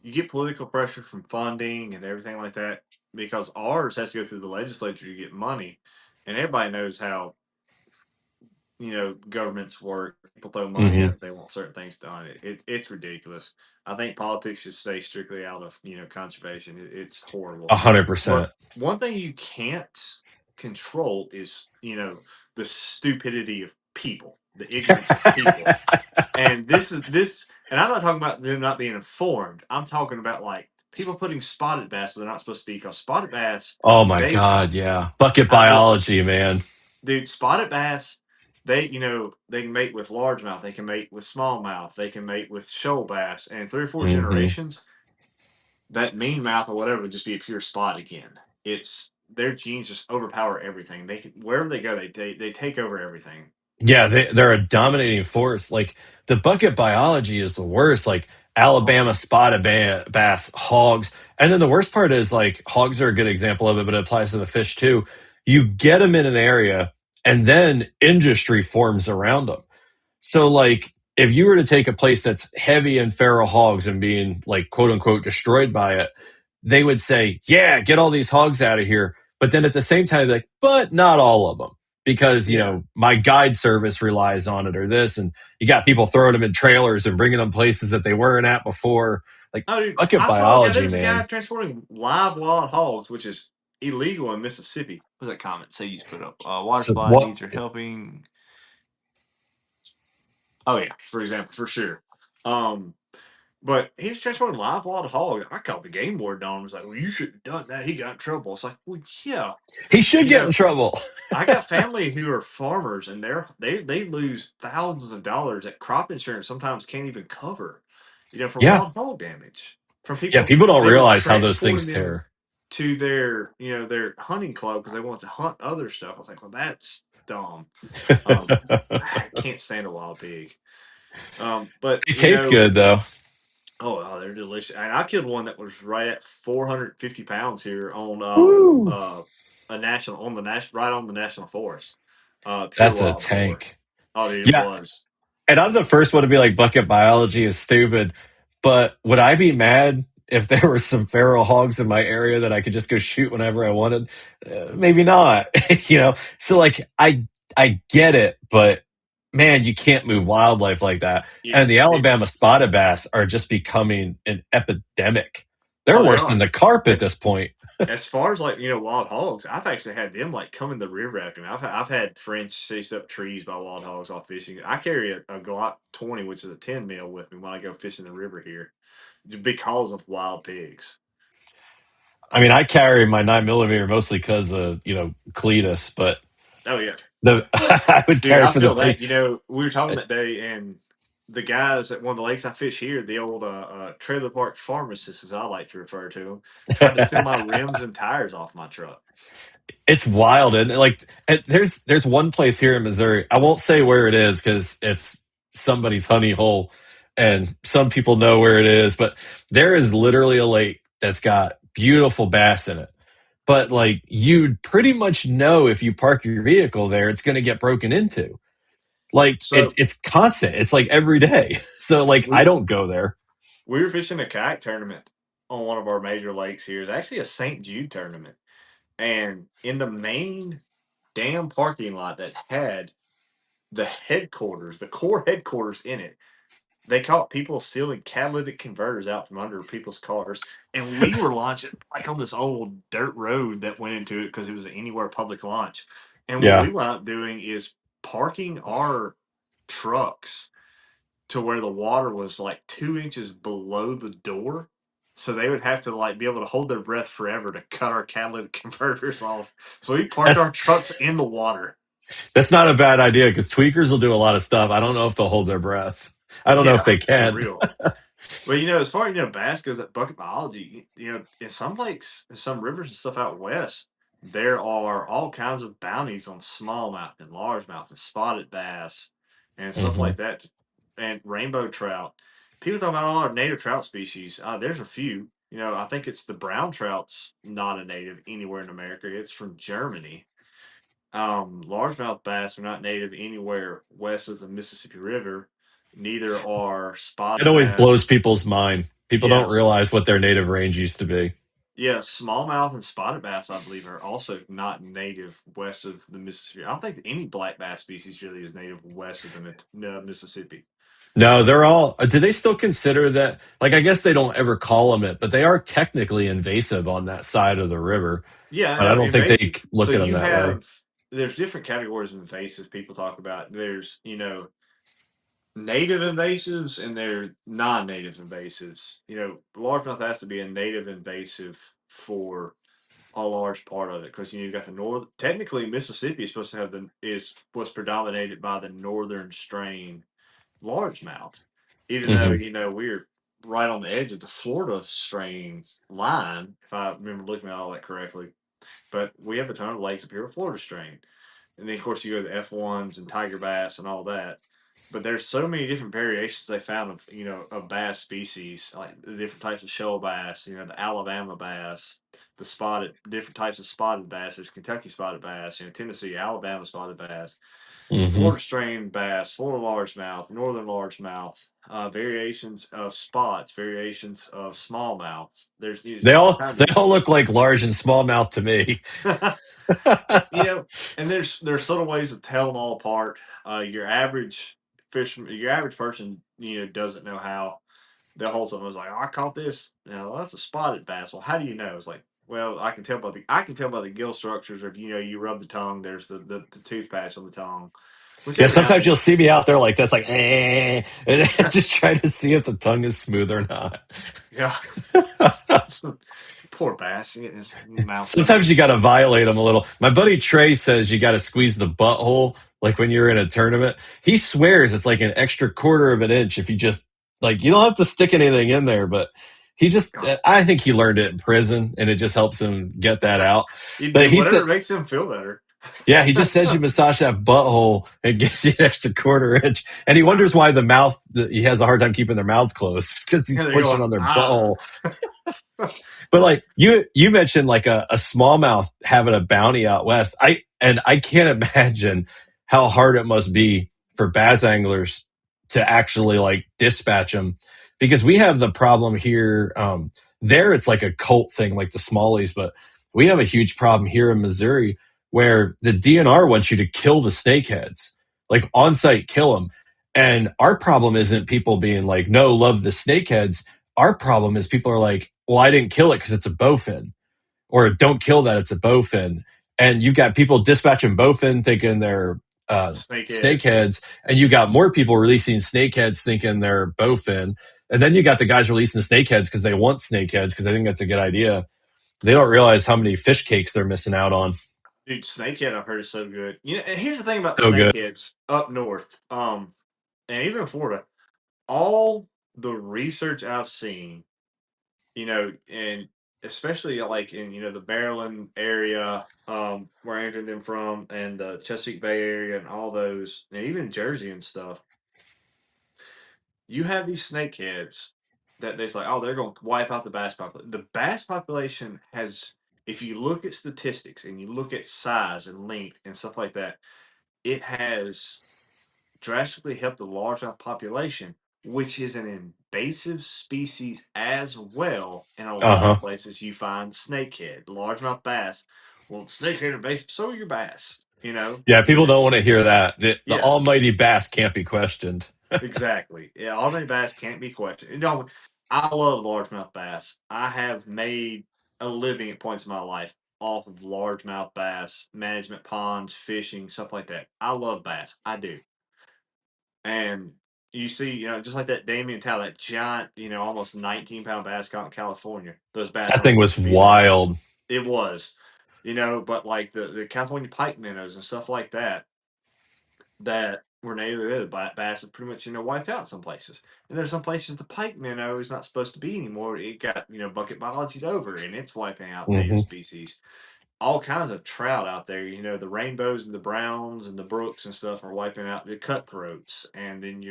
you get political pressure from funding and everything like that. Because ours has to go through the legislature to get money, and everybody knows how governments work. People throw money Mm-hmm. at if they want certain things done. It's ridiculous. I think politics should stay strictly out of conservation. It's horrible. 100%. But one thing you can't control is the stupidity of people, the ignorance of people. And and I'm not talking about them not being informed. I'm talking about like people putting spotted bass where they're not supposed to be, because spotted bass, Oh my they God. Yeah. Bucket the biology, man. dude, spotted bass, they can mate with largemouth, they can mate with smallmouth, they can mate with shoal bass, and 3 or 4 Mm-hmm. generations, that mean mouth or whatever would just be a pure spot again. It's their genes just overpower everything. They can wherever they go, they take over everything. Yeah, they're a dominating force. Like the bucket biology is the worst. Like Oh Alabama spotted bass, hogs, and then the worst part is like hogs are a good example of it, but it applies to the fish too. You get them in an area, and then industry forms around them. So like if you were to take a place that's heavy in feral hogs and being like quote unquote destroyed by it, they would say, "Yeah, get all these hogs out of here." But then at the same time, like, but not all of them because yeah. my guide service relies on it or this, and you got people throwing them in trailers and bringing them places that they weren't at before. Like Oh, dude, bucket I saw a guy. There biology, was a guy man. transporting live wild hogs, which is illegal in Mississippi. What's that comment? Say you just put up. Water So supply what? needs are helping. Oh yeah, for example, for sure. Um, but he was transporting live wild hogs. I called the game warden on him. I was like, "Well, you shouldn't have done that. He got in trouble." It's like, well, yeah, He should you get in know, trouble. I got family who are farmers, and they lose thousands of dollars that crop insurance sometimes can't even cover. For Yeah, wild hog damage from yeah. people. People don't They were realize how those transporting things them tear. to their hunting club because they want to hunt other stuff. I was like, well, that's dumb. I can't stand a wild pig. But They taste good though. they're delicious. And I killed one that was right at 450 pounds here on Woo! a national on the national right on the national forest. Pure That's a wild boar. tank. Oh, dude, it Yeah, was. and I'm the first one to be like bucket biology is stupid, but would I be mad if there were some feral hogs in my area that I could just go shoot whenever I wanted? Maybe not. So like I get it, but man, you can't move wildlife like that. Yeah, And the Alabama spotted bass are just becoming an epidemic. They're oh, they worse than are. the carp at And this point. as far as like wild hogs, I've actually had them like come in the river after me. I've had friends chase up trees by wild hogs off fishing. I carry a Glock 20, which is a 10 mil, with me when I go fishing the river here, because of wild pigs. I mean, I carry my 9 millimeter mostly because of Cletus, but Oh yeah, the I would dude, carry I for the feel big. that. We were talking that day, and the guys at one of the lakes I fish here, the old trailer park pharmacists, as I like to refer to them, tried to steal my rims and tires off my truck. It's wild, and like there's one place here in Missouri. I won't say where it is because it's somebody's honey hole, and some people know where it is. But there is literally a lake that's got beautiful bass in it. But like you'd pretty much know if you park your vehicle there, it's going to get broken into. Like So it's constant. It's like every day. So like I we don't go there. we were fishing a kayak tournament on one of our major lakes here. It's actually a St. Jude tournament, and in the main damn parking lot that had the headquarters, the core headquarters in it, they caught people stealing catalytic converters out from under people's cars, and we were launching like on this old dirt road that went into it because it was an anywhere public launch. And what Yeah. we wound up doing is parking our trucks to where the water was like 2 inches below the door. So they would have to like be able to hold their breath forever to cut our catalytic converters off. So we parked our That's trucks in the water. that's not a bad idea because tweakers will do a lot of stuff. I don't know if they'll hold their breath. I don't know if Yeah, they for can. real. Well, as far as bass goes, that bucket biology, in some lakes, in some rivers and stuff out west, there are all kinds of bounties on smallmouth and largemouth and spotted bass and stuff Hmm. like that, and rainbow trout. People talk about all our native trout species. There's a few. I think it's the brown trout's not a native anywhere in America. It's from Germany. Largemouth bass are not native anywhere west of the Mississippi River. Neither are It spotted always blows bass. people's mind. People don't Yes. realize what their native range used to be. Yeah, smallmouth and spotted bass, I believe, are also not native west of the Mississippi. I don't think any black bass species really is native west of the Mississippi. No, they're all. Do they still consider that? Like, I guess they don't ever call them it, but they are technically invasive on that side of the river. Yeah, But I no, don't think they invasive. So look at them you that way. have, there's different categories of invasive people talk about. There's, native invasives and they're non-native invasives. Largemouth has to be a native invasive for a large part of it because you've got the north. Technically, Mississippi is supposed to have was predominated by the northern strain largemouth, even though Hmm. we're right on the edge of the Florida strain line, if I remember looking at all that correctly. But we have a ton of lakes up here with Florida strain, and then of course you go to F1s and tiger bass and all that. But there's so many different variations they found of of bass species, like the different types of shell bass, the Alabama bass, the spotted different types of spotted bass. There's Kentucky spotted bass, Tennessee, Alabama spotted bass, Hmm. Florida strain bass, Florida largemouth, northern largemouth, variations of spots, variations of smallmouth. There's They all all kinds they of all shit. look like large and smallmouth to me. And, and there's subtle ways to tell them all apart. Your average fisherman, your average person, doesn't know how. They'll hold something. Was like, oh, I caught this. That's a spotted bass. Well, how do you know? It's like, well, I can tell by the gill structures, or you rub the tongue. There's the tooth patch on the tongue, which Yeah, every now and sometimes then, you'll see me out there like this, like, and just trying to see if the tongue is smooth or not. yeah, poor bass getting his mouth Sometimes you done. got to violate them a little. My buddy Trey says you got to squeeze the butthole like when you're in a tournament. He swears it's like an extra quarter of an inch if you just like you don't have to stick anything in there, but he just I think he learned it in prison and it just helps him get that out. You But do he whatever said makes him feel better. yeah, he just says you massage that butthole and gives you an extra quarter inch. And he Wow. wonders why he has a hard time keeping their mouths closed. It's because he's And they're pushing going, on their ah. butthole. But like you mentioned like a smallmouth having a bounty out west. I can't imagine how hard it must be for bass anglers to actually like dispatch them because we have the problem here. There it's like a cult thing like the smallies, but we have a huge problem here in Missouri where the DNR wants you to kill the snakeheads, like on site kill them. And our problem isn't people being like, no, love the snakeheads. Our problem is people are like, well, I didn't kill it because it's a bowfin, or don't kill that, it's a bowfin. And you've got people dispatching bowfin thinking they're Snakeheads. snakeheads, and you got more people releasing snakeheads thinking they're bowfin. And then you got the guys releasing snakeheads because they want snakeheads because they think that's a good idea. They don't realize how many fish cakes they're missing out on. Dude, snakehead I've heard is so good. And here's the thing about So good. snakeheads up north, and even in Florida, all the research I've seen, and especially like in the Maryland area, where I entered them from, and the Chesapeake Bay area, and all those, and even Jersey and stuff. You have these snakeheads that they're like, oh, they're going to wipe out the bass population. The bass population has, if you look at statistics and you look at size and length and stuff like that, it has drastically helped the largemouth population, which is an invasive species as well. In a Uh lot huh. of places, you find snakehead, largemouth bass. Well, snakehead invasive, so are your bass. You know, Yeah, people and don't want to hear that. The yeah, almighty bass can't be questioned. exactly. Yeah, automated bass can't be questioned. You know, I love largemouth bass. I have made a living at points in my life off of largemouth bass, management ponds, fishing, stuff like that. I love bass. I do. And you see, just like that Damien Towel, that giant, almost 19-pound bass caught in California. Those bass That aren't thing supposed was to be there. wild. It was, but like the California pike minnows and stuff like that were native to the bass is pretty much wiped out in some places. And there's some places the pike minnow is not supposed to be anymore. It got bucket biology over and it's wiping out native Hmm. species. All kinds of trout out there. The rainbows and the browns and the brooks and stuff are wiping out the cutthroats. And then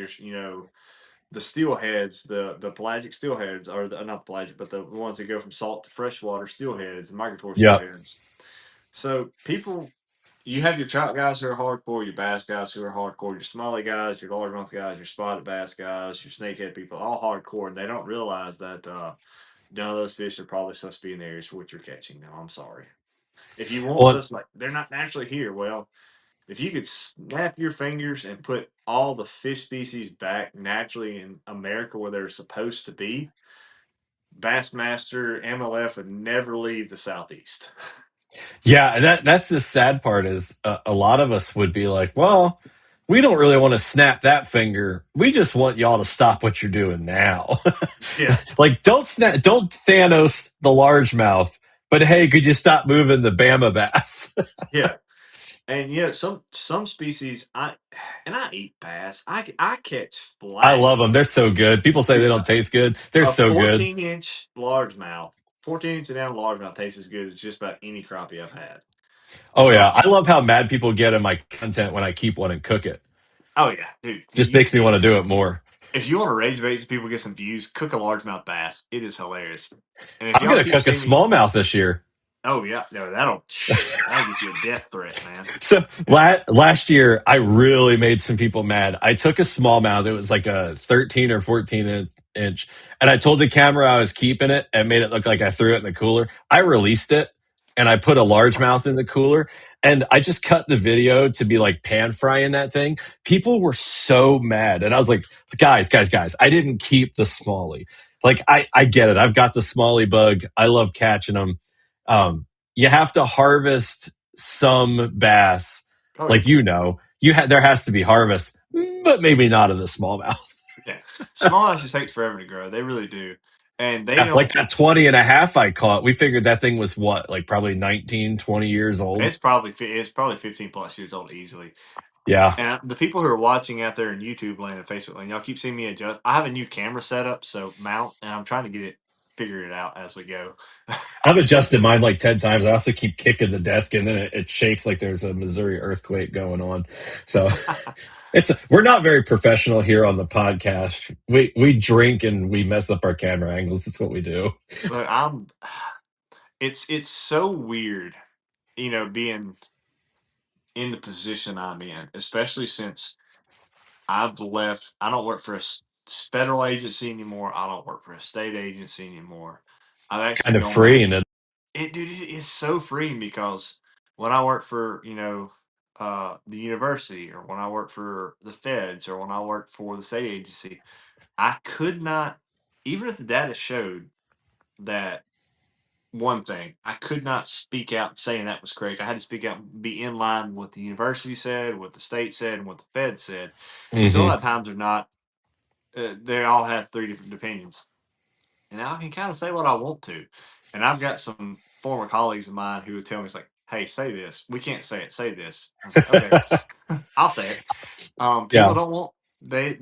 the steelheads, the pelagic steelheads, or not pelagic, but the ones that go from salt to freshwater steelheads, and migratory Yep. steelheads. So you have your trout guys who are hardcore, your bass guys who are hardcore, your smallie guys, your largemouth guys, your spotted bass guys, your snakehead people, all hardcore, and they don't realize that none of those fish are probably supposed to be in the areas for what you're catching. Now, I'm sorry. If you want Well, such like they're not naturally here, well, if you could snap your fingers and put all the fish species back naturally in America where they're supposed to be, Bassmaster MLF would never leave the southeast. yeah, and that's the sad part is a lot of us would be like, well, we don't really want to snap that finger. We just want y'all to stop what you're doing now. Yeah, Like, don't Thanos the largemouth, but hey, could you stop moving the Bama bass? yeah. And some species I eat bass. I catch I love them. flatties. They're so good. People say they Dude, don't taste good. They're a so good. 14-inch largemouth, 14-inch and down largemouth tastes as good as just about any crappie I've had. Oh yeah, Um, I love how mad people get in my content when I keep one and cook it. oh yeah, dude. Just makes me want to do it more. If you want to rage bait so people get some views, cook a largemouth bass. It is hilarious. And if I'm y'all gonna keep cook a seeing me, smallmouth this year. oh yeah, no, that'll get you a death threat, man. So last year, I really made some people mad. I took a smallmouth. It was like a 13 or 14 inch, and I told the camera I was keeping it and made it look like I threw it in the cooler. I released it and I put a largemouth in the cooler, and I just cut the video to be like pan frying that thing. People were so mad, and I was like, guys, I didn't keep the smallie. Like I get it. I've got the smallie bug. I love catching them. You have to harvest some bass, Oh yeah, like there has to be harvest, but maybe not of the smallmouth. yeah. Small ass just takes forever to grow. They really do, and they Yeah, like don't. that 20 and a half I caught, we figured that thing was what, like probably 19, 20 years old. It's probably 15 plus years old easily. Yeah. And the people who are watching out there in YouTube land and Facebook land, y'all keep seeing me adjust. I have a new camera set up, so mount, and I'm trying to figure it out as we go. I've adjusted mine like 10 times. I also keep kicking the desk and then it shakes like there's a Missouri earthquake going on. So we're not very professional here on the podcast. We drink and we mess up our camera angles. That's what we do. But it's so weird, being in the position I'm in, especially since I've left. I don't work for a federal agency anymore. I don't work for a state agency anymore. I've It's actually kind of gone out. free and Dude, it is so freeing because when I work for, the university or when I work for the feds or when I work for the state agency, I could not, even if the data showed that one thing, I could not speak out saying that was correct. I had to speak out and be in line with what the university said, what the state said, and what the Fed said, which a lot hmm of times are not. They all have three different opinions, and I can kind of say what I want to. And I've got some former colleagues of mine who would tell me, "It's like, hey, say this. We can't say it. Say this." I was like, "Okay, I'll say it." People yeah. don't want they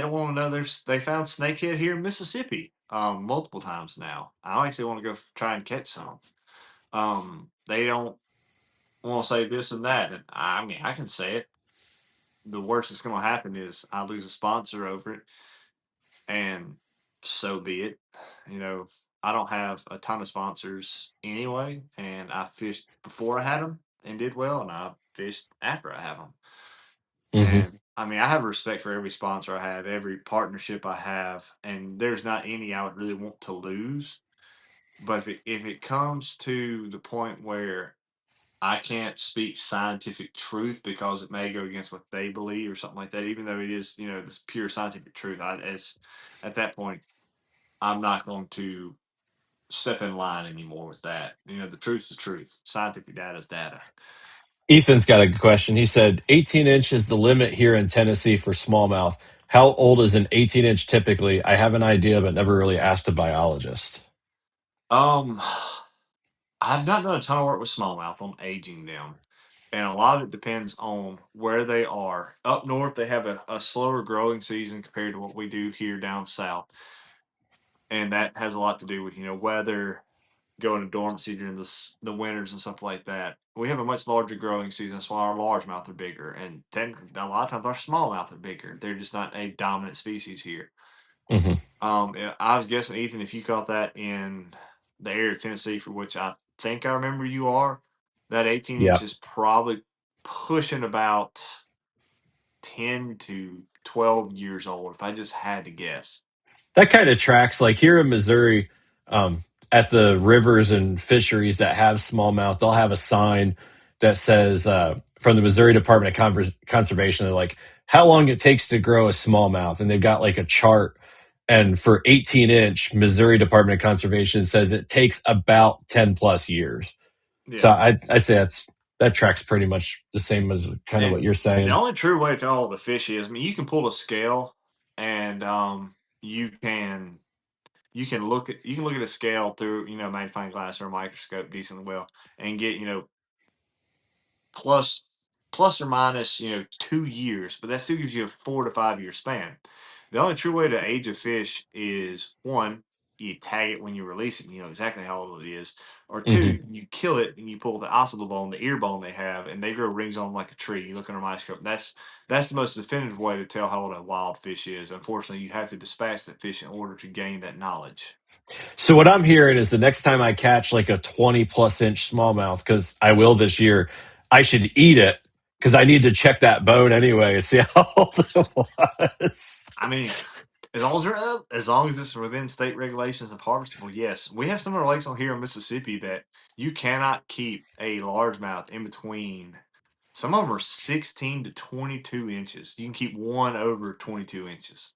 don't want to know they found snakehead here in Mississippi multiple times now. I actually want to go try and catch some. They don't want to say this and that, and I mean I can say it. The worst that's going to happen is I lose a sponsor over it, and so be it. You know, I don't have a ton of sponsors anyway, and I fished before I had them and did well, and I fished after I have them. hmm And I mean, I have respect for every sponsor I have, every partnership I have, and there's not any I would really want to lose. But if it comes to the point where I can't speak scientific truth because it may go against what they believe or something like that. Even though it is, this pure scientific truth, as at that point, I'm not going to step in line anymore with that. The truth's the truth. Scientific data is data. Ethan's got a question. He said 18 inch is the limit here in Tennessee for smallmouth. How old is an 18 inch typically? I have an idea, but never really asked a biologist. Um, I've not done a ton of work with smallmouth on aging them. And a lot of it depends on where they are. Up north, they have a slower growing season compared to what we do here down south. And that has a lot to do with, weather, going to dormancy during the winters and stuff like that. We have a much larger growing season. That's why our largemouth are bigger. And technically, a lot of times our smallmouth are bigger. They're just not a dominant species here. Hmm. Yeah, I was guessing, Ethan, if you caught that in the area of Tennessee, for which I think I remember you are, that 18 Yeah. inch is probably pushing about 10 to 12 years old, if I just had to guess. That kind of tracks. Like here in Missouri, at the rivers and fisheries that have smallmouth, they'll have a sign that says from the Missouri Department of Conservation, they're like how long it takes to grow a smallmouth, and they've got like a chart. And for 18-inch, Missouri Department of Conservation says it takes about 10 plus years. So Yeah. I say that tracks pretty much the same as kind of what And you're the saying. only true way to tell the fish is, I mean, you can pull a scale and you can look at a scale through, magnifying glass or a microscope decently well and get, plus plus or minus 2 years, but that still gives you a 4 to 5 year span. The only true way to age a fish is one, you tag it when you release it, and you know exactly how old it is, or Hmm. two, you kill it and you pull the occipital bone, the ear bone they have, and they grow rings on 'em like a tree. You look under a microscope. That's the most definitive way to tell how old a wild fish is. Unfortunately, you have to dispatch that fish in order to gain that knowledge. So what I'm hearing is the next time I catch like a 20 plus inch smallmouth, because I will this year, I should eat it because I need to check that bone anyway, see how old it was. I mean, as long as it's within state regulations of harvestable, yes. We have some of our lakes on here in Mississippi that you cannot keep a largemouth in between. Some of them are 16 to 22 inches. You can keep one over 22 inches,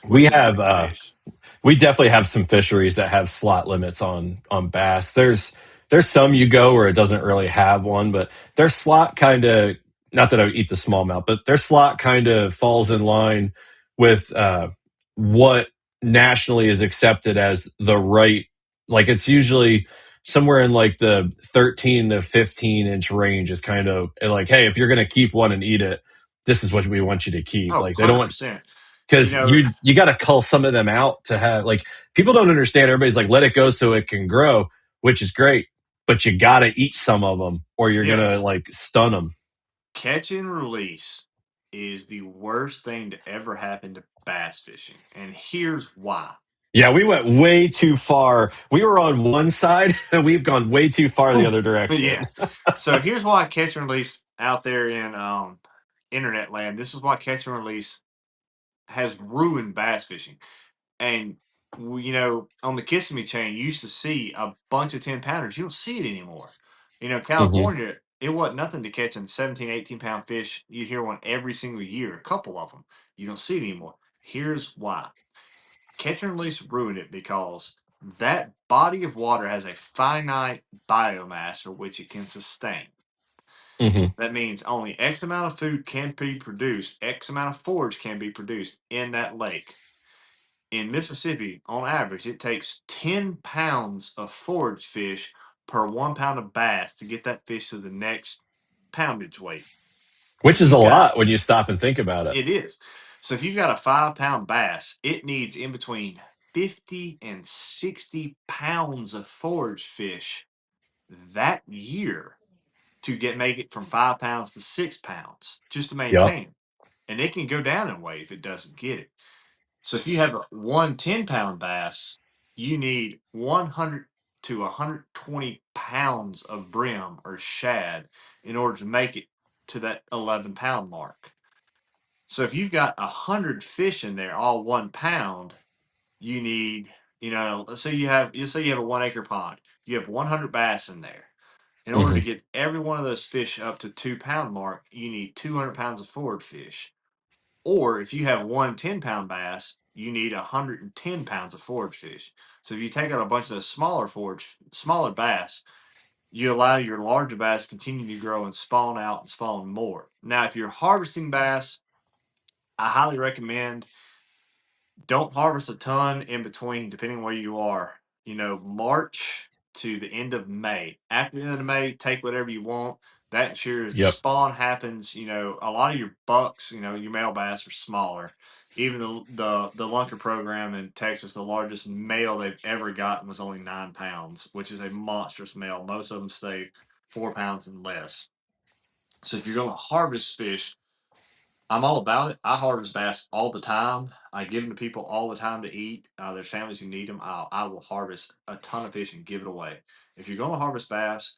We which is a have big fish. we definitely have some fisheries that have slot limits on bass. There's some you go where it doesn't really have one, but their slot kind of, not that I would eat the smallmouth, but their slot kind of falls in line with what nationally is accepted as the right. Like it's usually somewhere in like the 13 to 15-inch range is kind of like, hey, if you're gonna keep one and eat it, this is what we want you to keep. Oh, Like they don't want, 100%. You because know, you got to cull some of them out to have, like, people don't understand. Everybody's like, let it go so it can grow, which is great, but you got to eat some of them or you're yeah, gonna like stun them. catch and release is the worst thing to ever happen to bass fishing. And here's why. Yeah, we went way too far. We were on one side and we've gone way too far the other direction. Yeah. So here's why catch and release out there in internet land. This is why catch and release has ruined bass fishing. And on the Kissimmee chain, you used to see a bunch of 10 pounders. You don't see it anymore. Hmm. California, it wasn't nothing to catching 17, 18 pound fish. You'd hear one every single year, a couple of them. You don't see it anymore. Here's why. Catch and release ruined it because that body of water has a finite biomass for which it can sustain. Hmm. That means only X amount of food can be produced, X amount of forage can be produced in that lake. In Mississippi, on average, it takes 10 pounds of forage fish per 1 pound of bass to get that fish to the next poundage weight. Which If is a you've got lot when you stop and think about it. It is. So if you've got a 5 pound bass, it needs in between 50 and 60 pounds of forage fish that year to make it from 5 pounds to 6 pounds just to Yep. maintain. And it can go down in weight if it doesn't get it. So if you have a 1 10 pound bass, you need 100 to 120 pounds of brim or shad in order to make it to that 11 pound mark. So if you've got 100 fish in there, all 1 pound, you need, let's say you have a 1 acre pond. You have 100 bass in there. In order to Hmm. get every one of those fish up to 2 pound mark, you need 200 pounds of forward fish. Or if you have one 10 pound bass, you need 110 pounds of forage fish. So if you take out a bunch of those smaller bass, you allow your larger bass to continue to grow and spawn out and spawn more. Now, if you're harvesting bass, I highly recommend don't harvest a ton in between, depending where you are. March to the end of May. After the end of May, take whatever you want. That ensures the Yep. spawn happens. A lot of your bucks, your male bass are smaller. Even the Lunker program in Texas, the largest male they've ever gotten was only 9 pounds, which is a monstrous male. Most of them stay 4 pounds and less. So if you're going to harvest fish, I'm all about it. I harvest bass all the time. I give them to people all the time to eat. There's families who need them. I will harvest a ton of fish and give it away. If you're going to harvest bass,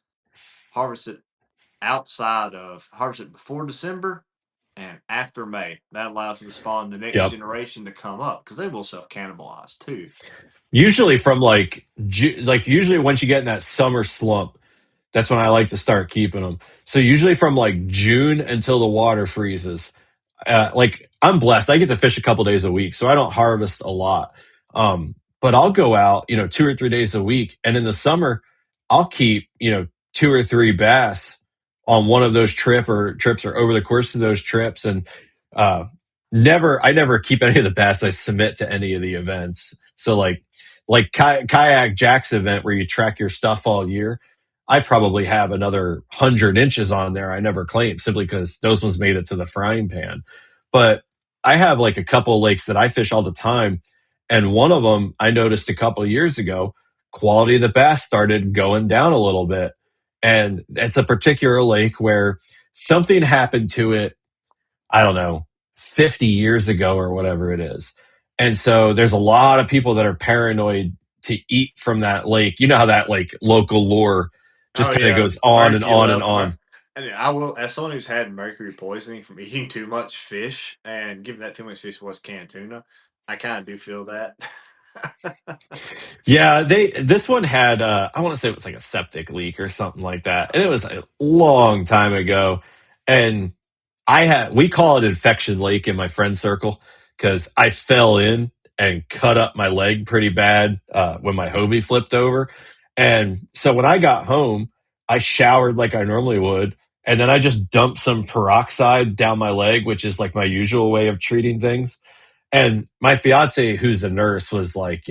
harvest it harvest it before December and after May. That allows you to spawn the next Yep. generation to come up because they will self cannibalize too. Usually from like usually once you get in that summer slump, that's when I like to start keeping them. So usually from like June until the water freezes. Like I'm blessed. I get to fish a couple days a week, so I don't harvest a lot. But I'll go out, 2 or 3 days a week, and in the summer, I'll keep, 2 or 3 bass on one of those trips or over the course of those trips, and uh, I never keep any of the bass I submit to any of the events. So like kayak jacks event where you track your stuff all year. I probably have another 100 inches on there I never claimed simply because those ones made it to the frying pan. But I have like a couple of lakes that I fish all the time. And one of them I noticed a couple of years ago, quality of the bass started going down a little bit. And it's a particular lake where something happened to it, I don't know, 50 years ago or whatever it is. And so there's a lot of people that are paranoid to eat from that lake. You know how that like local lore just Oh kind of yeah, goes on and mercury on and level. on. And I will, as someone who's had mercury poisoning from eating too much fish and giving that too much fish was canned tuna, I kind of do feel that. Yeah, this one had I want to say it was like a septic leak or something like that. And it was a long time ago. And we call it infection lake in my friend circle because I fell in and cut up my leg pretty bad when my Hobie flipped over. And so when I got home, I showered like I normally would. And then I just dumped some peroxide down my leg, which is like my usual way of treating things. And my fiance, who's a nurse, was like,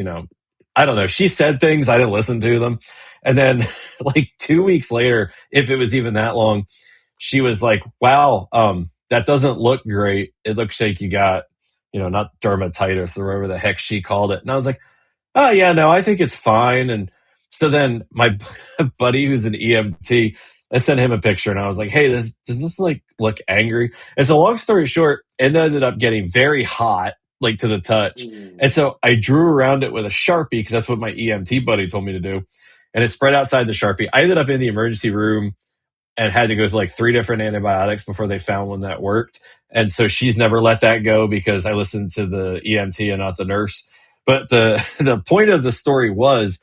I don't know. She said things, I didn't listen to them. And then, like 2 weeks later, if it was even that long, she was like, wow, that doesn't look great. It looks like you got, not dermatitis or whatever the heck she called it. And I was like, oh, yeah, no, I think it's fine. And so then my buddy, who's an EMT, I sent him a picture and I was like, hey, does this like look angry? And so long story short, it ended up getting very hot, like to the touch. And Ooh. so I drew around it with a Sharpie because that's what my EMT buddy told me to do. And it spread outside the Sharpie. I ended up in the emergency room and had to go through like 3 different antibiotics before they found one that worked. And so she's never let that go because I listened to the EMT and not the nurse. But the point of the story was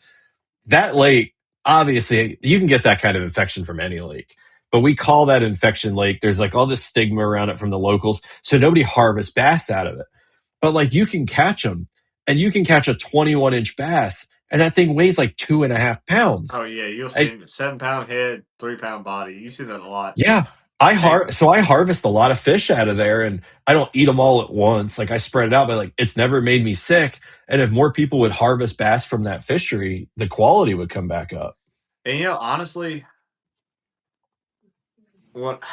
that lake, obviously, you can get that kind of infection from any lake. But we call that infection lake. There's like all this stigma around it from the locals. So nobody harvests bass out of it. But like you can catch them and you can catch a 21-inch bass and that thing weighs like 2.5 pounds. Oh yeah, you'll I, see 7 pound head, 3 pound body. You see that a lot. Yeah, Hey, I harvest a lot of fish out of there, and I don't eat them all at once. Like I spread it out, but like it's never made me sick. And if more people would harvest bass from that fishery, the quality would come back up. and honestly, what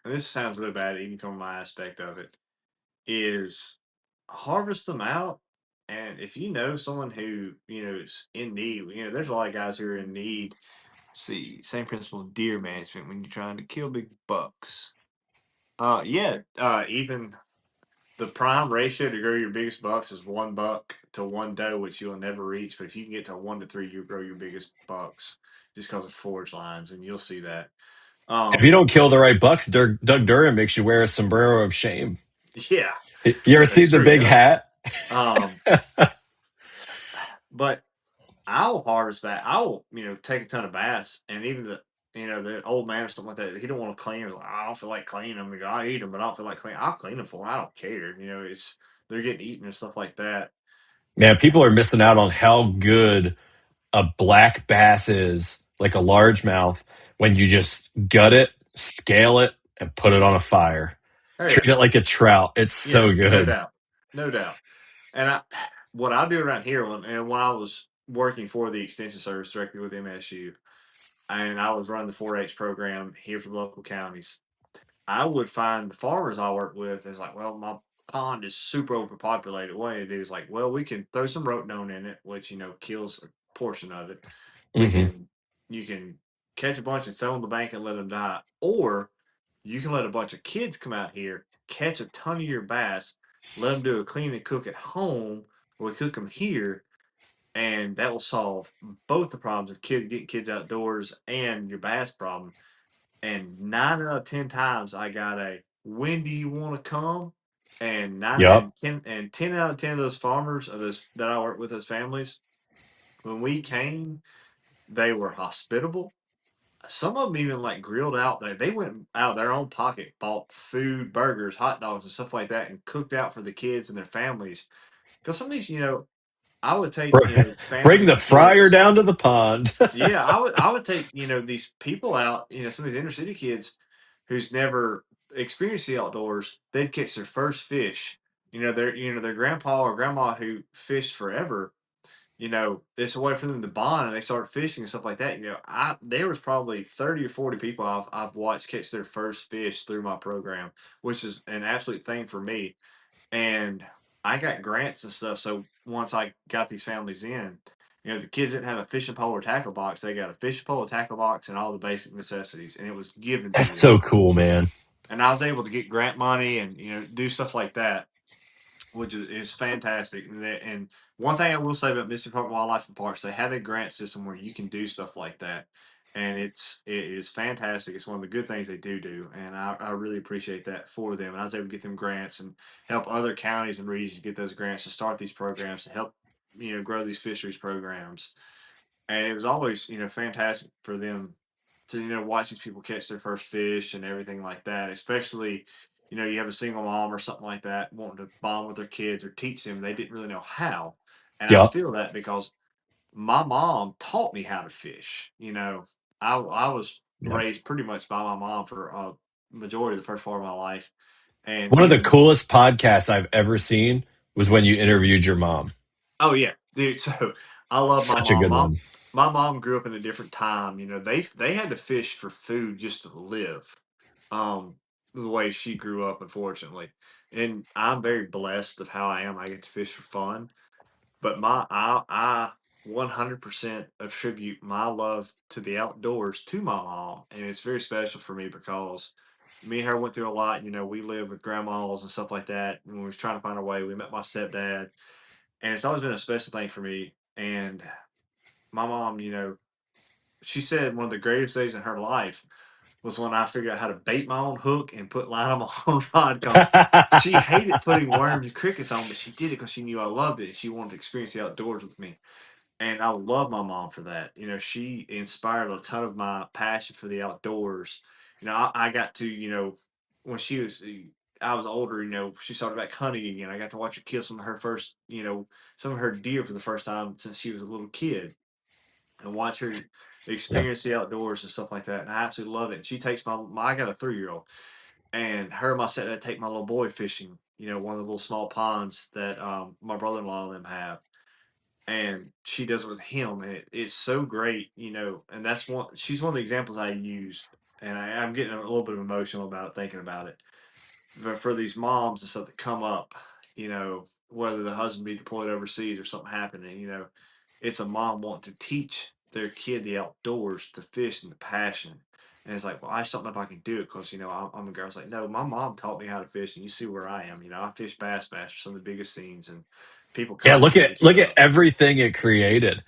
and this sounds really bad, even from my aspect of it, is harvest them out. And if you know someone who is in need, there's a lot of guys who are in need. See, same principle of deer management when you're trying to kill big bucks. Yeah, Ethan, the prime ratio to grow your biggest bucks is 1 buck to 1 doe, which you'll never reach. But if you can get to 1 to 3, you'll grow your biggest bucks just because of forage lines, and you'll see that. If you Um, don't kill the right bucks, Doug Durham makes you wear a sombrero of shame. yeah, You ever see that's the true. He big does. hat? Um, but I'll harvest bass. I'll take a ton of bass, and even the old man or something like that, he don't want to clean. Like, I don't feel like cleaning them. I eat them, but I don't feel like cleaning. I'll clean them for them. I don't care. It's they're getting eaten and stuff like that. Man, people are missing out on how good a black bass is, like a largemouth, when you just gut it, scale it, and put it on a fire. Oh yeah, Treat it like a trout. It's yeah, so no good. doubt, no doubt. And what I do around here, when I was working for the extension service directly with MSU, and I was running the 4-H program here for the local counties, I would find the farmers I work with is like, well, my pond is super overpopulated. What I do is like, well, we can throw some rotenone in it, which kills a portion of it. We Hmm. can You can catch a bunch and throw in the bank and let them die, or you can let a bunch of kids come out here, catch a ton of your bass, let them do a clean and cook at home, or we cook them here, and that will solve both the problems of getting kids outdoors and your bass problem. And 9 out of 10 times, I got a when do you want to come? And nine Yep. and 10 out of 10 of those farmers, of those that I work with, those families, when we came, they were hospitable. Some of them even like grilled out. They went out of their own pocket, bought food, burgers, hot dogs, and stuff like that, and cooked out for the kids and their families. Because some of these, I would take Bring families the and fryer kids. down to the pond. Yeah, I would take these people out. Some of these inner city kids who's never experienced the outdoors. They'd catch their first fish. Their grandpa or grandma who fished forever. It's a way for them to bond, and they start fishing and stuff like that. There was probably 30 or 40 people I've watched catch their first fish through my program, which is an absolute thing for me. And I got grants and stuff. So once I got these families in, the kids didn't have a fishing pole or tackle box. They got a fishing pole, a tackle box, and all the basic necessities, and it was given That's to them. so cool, man. And I was able to get grant money and do stuff like that, which is fantastic. And one thing I will say about Mississippi Department of Wildlife and Parks, they have a grant system where you can do stuff like that, and it is fantastic. It's one of the good things they do, and I really appreciate that for them. And I was able to get them grants and help other counties and regions get those grants to start these programs to help grow these fisheries programs. And it was always fantastic for them to watch these people catch their first fish and everything like that. Especially you have a single mom or something like that wanting to bond with their kids or teach them, they didn't really know how. And I Yep. feel that because my mom taught me how to fish. I was Yep. raised pretty much by my mom for a majority of the first part of my life. And One of the even coolest podcasts I've ever seen was when you interviewed your mom. Oh yeah, dude. So I love my Such a mom. good My one. my mom grew up in a different time. They had to fish for food just to live. Um, the way she grew up, unfortunately, and I'm very blessed of how I am. I get to fish for fun, but I 100% attribute my love to the outdoors to my mom, and it's very special for me because me and her went through a lot. We lived with grandmas and stuff like that. And when we was trying to find a way, we met my stepdad, and it's always been a special thing for me. And my mom, she said one of the greatest days in her life was when I figured out how to bait my own hook and put line on my own rod because she hated putting worms and crickets on, but she did it because she knew I loved it and she wanted to experience the outdoors with me. And I love my mom for that. She inspired a ton of my passion for the outdoors. I got to, when I was older, she started back hunting again. I got to watch her kill some of her deer for the first time since she was a little kid and watch her Yeah. experience the outdoors and stuff like that. And I absolutely love it. And she takes I got a 3-year old, and her and my stepdad take my little boy fishing, one of the little small ponds that my brother in law and them have, and she does it with him, and it's so great, and she's one of the examples I used, and I'm getting a little bit emotional about it, thinking about it. But for these moms and stuff that come up, whether the husband be deployed overseas or something happening, it's a mom wanting to teach their kid the outdoors, to fish and the passion. And it's like, well, I just don't know if I can do it because, I'm a girl. It's like, no, my mom taught me how to fish, and you see where I am. I fish bass for some of the biggest scenes, and people Yeah, come to me and look at stuff. everything it created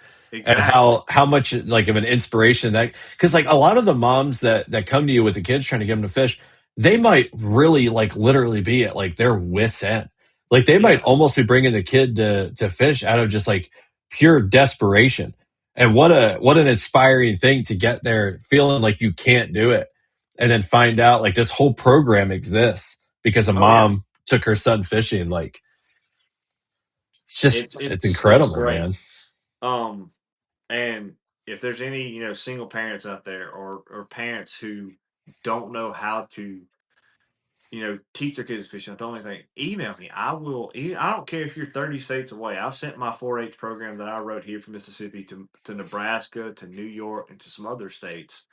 and Exactly. how much like of an inspiration that, because like a lot of the moms that come to you with the kids trying to get them to fish, they might really like literally be at like their wits end. Like they might Yeah. almost be bringing the kid to fish out of just like pure desperation. And what an inspiring thing to get there feeling like you can't do it and then find out like this whole program exists because a Oh yeah, mom took her son fishing. Like it's it's incredible, great. man. Um, and if there's any single parents out there or parents who don't know how to teach their kids fishing, the only thing, email me. I don't care if you're 30 states away. I've sent my 4-H program that I wrote here from Mississippi to Nebraska, to New York, and to some other states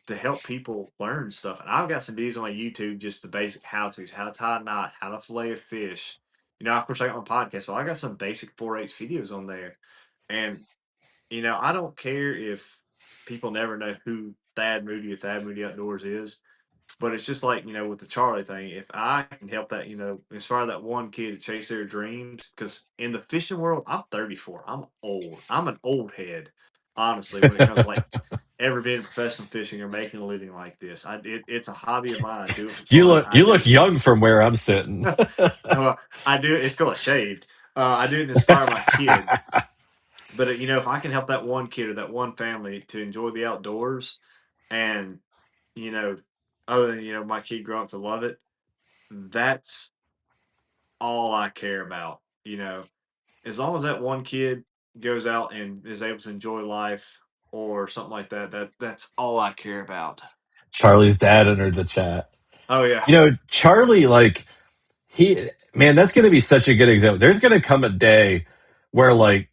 to help people learn stuff. And I've got some videos on my YouTube, just the basic how-tos, how to tie a knot, how to fillet a fish. Of course, I got my podcast, but I got some basic 4-H videos on there. And, I don't care if people never know who Thad Moody or Thad Moody Outdoors is. But it's just like, with the Charlie thing, if I can help that, inspire that one kid to chase their dreams, because in the fishing world, I'm 34. I'm old. I'm an old head, honestly, when it comes to like ever being professional fishing or making a living like this. It's a hobby of mine. I do it for fun. I You do look it young from where I'm sitting. well, I do it. It's called a shaved. I do it to inspire my kid. But if I can help that one kid or that one family to enjoy the outdoors, and you know, other than my kid growing up to love it, that's all I care about. As long as that one kid goes out and is able to enjoy life or something like that, that's all I care about. Charlie's dad entered the chat. Oh yeah. Charlie, like man, that's going to be such a good example. There's going to come a day where like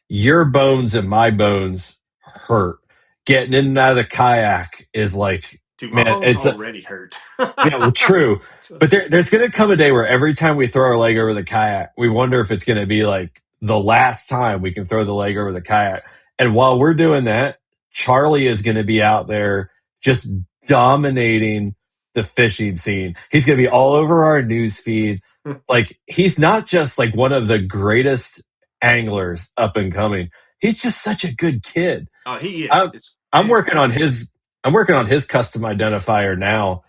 your bones and my bones hurt. Getting in and out of the kayak is like, Dude, my man, bones already hurt. yeah, well, true. But there's going to come a day where every time we throw our leg over the kayak, we wonder if it's going to be like the last time we can throw the leg over the kayak. And while we're doing that, Charlie is going to be out there just dominating the fishing scene. He's going to be all over our news feed. Like, he's not just like one of the greatest anglers up and coming. He's just such a good kid. Oh, he is. I'm, It's I'm working on fantastic. his custom identifier now.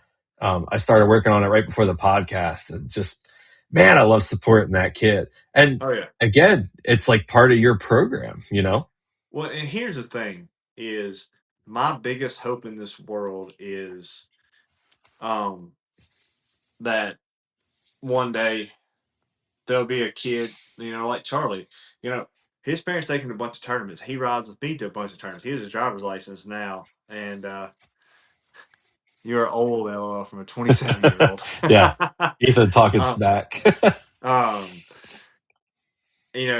I started working on it right before the podcast, and just man, I love supporting that kid. And Oh yeah. again, it's like part of your program, you know. Well, and here's the thing: is my biggest hope in this world is um that one day there'll be a kid, like Charlie. His parents take him to a bunch of tournaments. He rides with me to a bunch of tournaments. He has his driver's license now, and you're old, LOL, from a 27-year-old. Yeah, Ethan talking um, smack. um,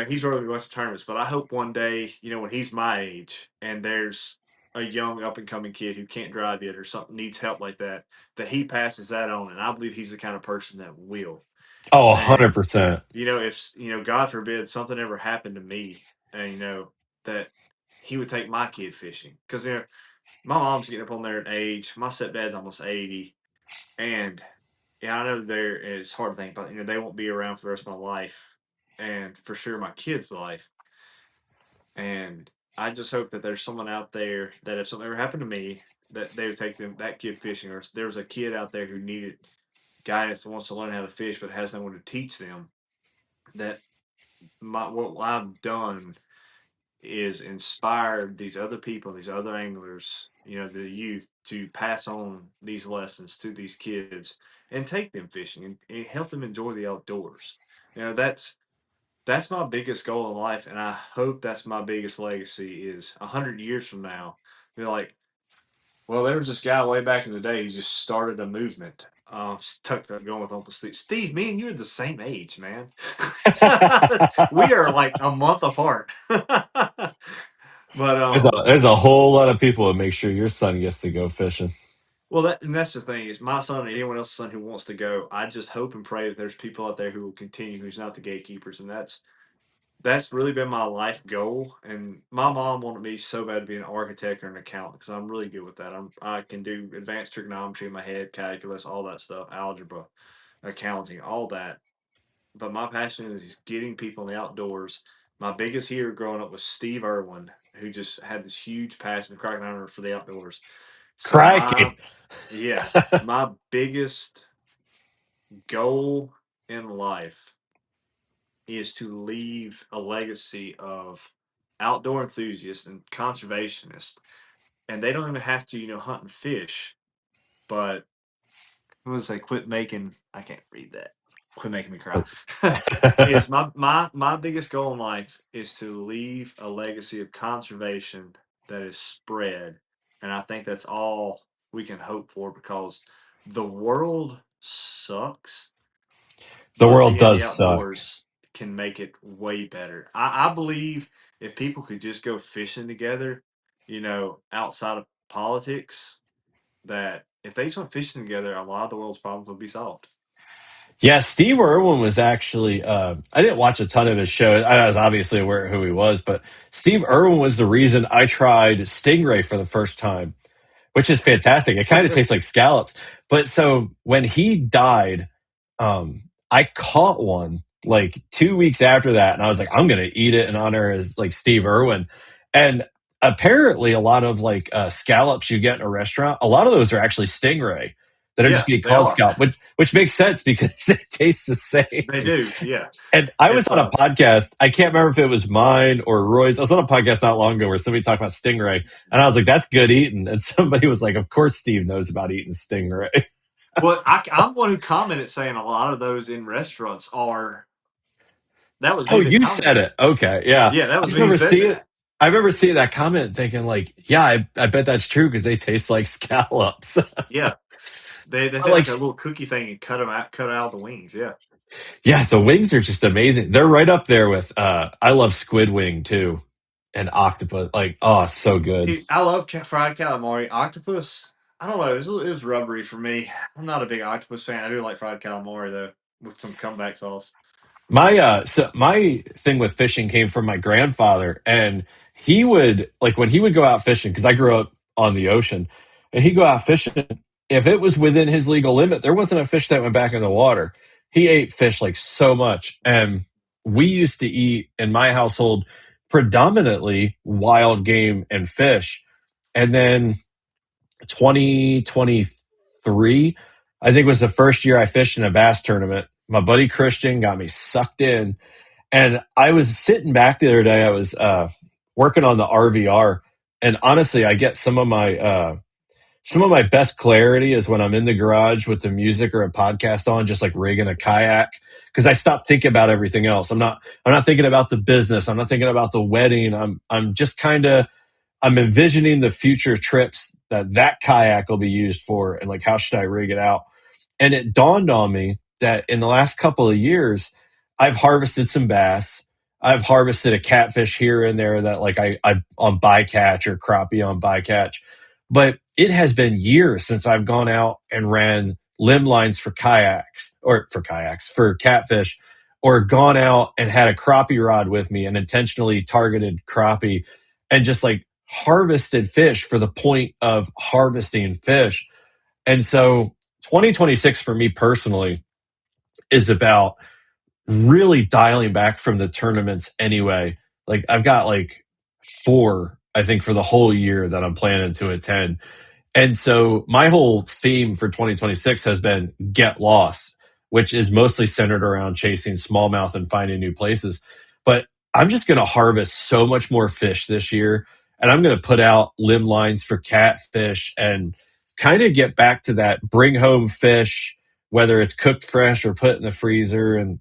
he's rode a bunch of tournaments, but I hope one day, when he's my age and there's a young up and coming kid who can't drive yet or something needs help like that, that he passes that on. And I believe he's the kind of person that will. Oh, And 100%. if God forbid something ever happened to me, and that he would take my kid fishing, because my mom's getting up on there in age. My stepdad's almost 80, and yeah, I know it's hard to think about. They won't be around for the rest of my life, and for sure my kid's life. And I just hope that there's someone out there that if something ever happened to me, that they would take that kid fishing, or if there's a kid out there who needed guidance and wants to learn how to fish but has no one to teach them. That what I've done is inspired these other people, these other anglers, the youth, to pass on these lessons to these kids and take them fishing and help them enjoy the outdoors. That's my biggest goal in life, and I hope that's my biggest legacy. Is 100 years from now, be like, well, there was this guy way back in the day who just started a movement. Stuck up going with Uncle Steve. Steve, me and you are the same age, man. We are like a month apart. But There's a whole lot of people that make sure your son gets to go fishing. well, that's the thing is my son and anyone else's son who wants to go. I just hope and pray that there's people out there who will continue, who's not the gatekeepers, and that's really been my life goal. And my mom wanted me so bad to be an architect or an accountant because I'm really good with that. I can do advanced trigonometry in my head, calculus, all that stuff, algebra, accounting, all that. But my passion is getting people in the outdoors. My biggest hero growing up was Steve Irwin, who just had this huge passion, the crocodile hunter, for the outdoors. So Crikey. yeah, my biggest goal in life is to leave a legacy of outdoor enthusiasts and conservationists, and they don't even have to, hunt and fish. But I'm gonna say, quit making. I can't read that. Quit making me cry. Is my biggest goal in life is to leave a legacy of conservation that is spread, and I think that's all we can hope for because the world sucks, The but world being in the does suck. outdoors can make it way better. I believe if people could just go fishing together, outside of politics, that if they just went fishing together, a lot of the world's problems would be solved. Yeah, Steve Irwin was actually, I didn't watch a ton of his show. I was obviously aware of who he was, but Steve Irwin was the reason I tried Stingray for the first time, which is fantastic. It kind of tastes like scallops. But so when he died, I caught one like 2 weeks after that, and I was like, I'm gonna eat it in honor as like Steve Irwin. And apparently, a lot of like scallops you get in a restaurant, a lot of those are actually stingray that are just Yeah, being they called are. scallop, which makes sense because they taste the same. They do. Yeah, And I was it's on a podcast. I can't remember if it was mine or Roy's. I was on a podcast not long ago where somebody talked about stingray, and I was like, "That's good eating." And somebody was like, "Of course, Steve knows about eating stingray." Well, I'm one who commented saying a lot of those in restaurants are. That was Oh, me that you said commented. it. Okay, yeah. Yeah, that I was just me who remember said seeing. that. I remember seeing that comment and thinking, like, yeah, I bet that's true because they taste like scallops. Yeah, they But take like, like a little cookie thing and cut out the wings. Yeah. yeah, the wings are just amazing. They're right up there with. I love squid wing too, and octopus. Like, oh, so good. Dude, I love fried calamari. Octopus, I don't know. It was rubbery for me. I'm not a big octopus fan. I do like fried calamari though, with some comeback sauce. My thing with fishing came from my grandfather, and he would like when he would go out fishing because I grew up on the ocean, and he'd go out fishing. If it was within his legal limit, there wasn't a fish that went back in the water. He ate fish like so much, and we used to eat in my household predominantly wild game and fish. And then 2023, I think was the first year I fished in a bass tournament. My buddy Christian got me sucked in, and I was sitting back the other day. I was working on the RVR, and honestly, I get some of my best clarity is when I'm in the garage with the music or a podcast on, just like rigging a kayak, because I stop thinking about everything else. I'm not thinking about the business. I'm not thinking about the wedding. I'm just kind of I'm envisioning the future trips that kayak will be used for, and like how should I rig it out. And it dawned on me that in the last couple of years, I've harvested some bass. I've harvested a catfish here and there that like I on bycatch or crappie on bycatch. But it has been years since I've gone out and ran limb lines for catfish, or gone out and had a crappie rod with me and intentionally targeted crappie and just like harvested fish for the point of harvesting fish. And so 2026 for me personally is about really dialing back from the tournaments anyway. Like I've got like four, I think, for the whole year that I'm planning to attend. And so my whole theme for 2026 has been get lost, which is mostly centered around chasing smallmouth and finding new places. But I'm just going to harvest so much more fish this year. And I'm going to put out limb lines for catfish and kind of get back to that bring home fish, whether it's cooked fresh or put in the freezer. And,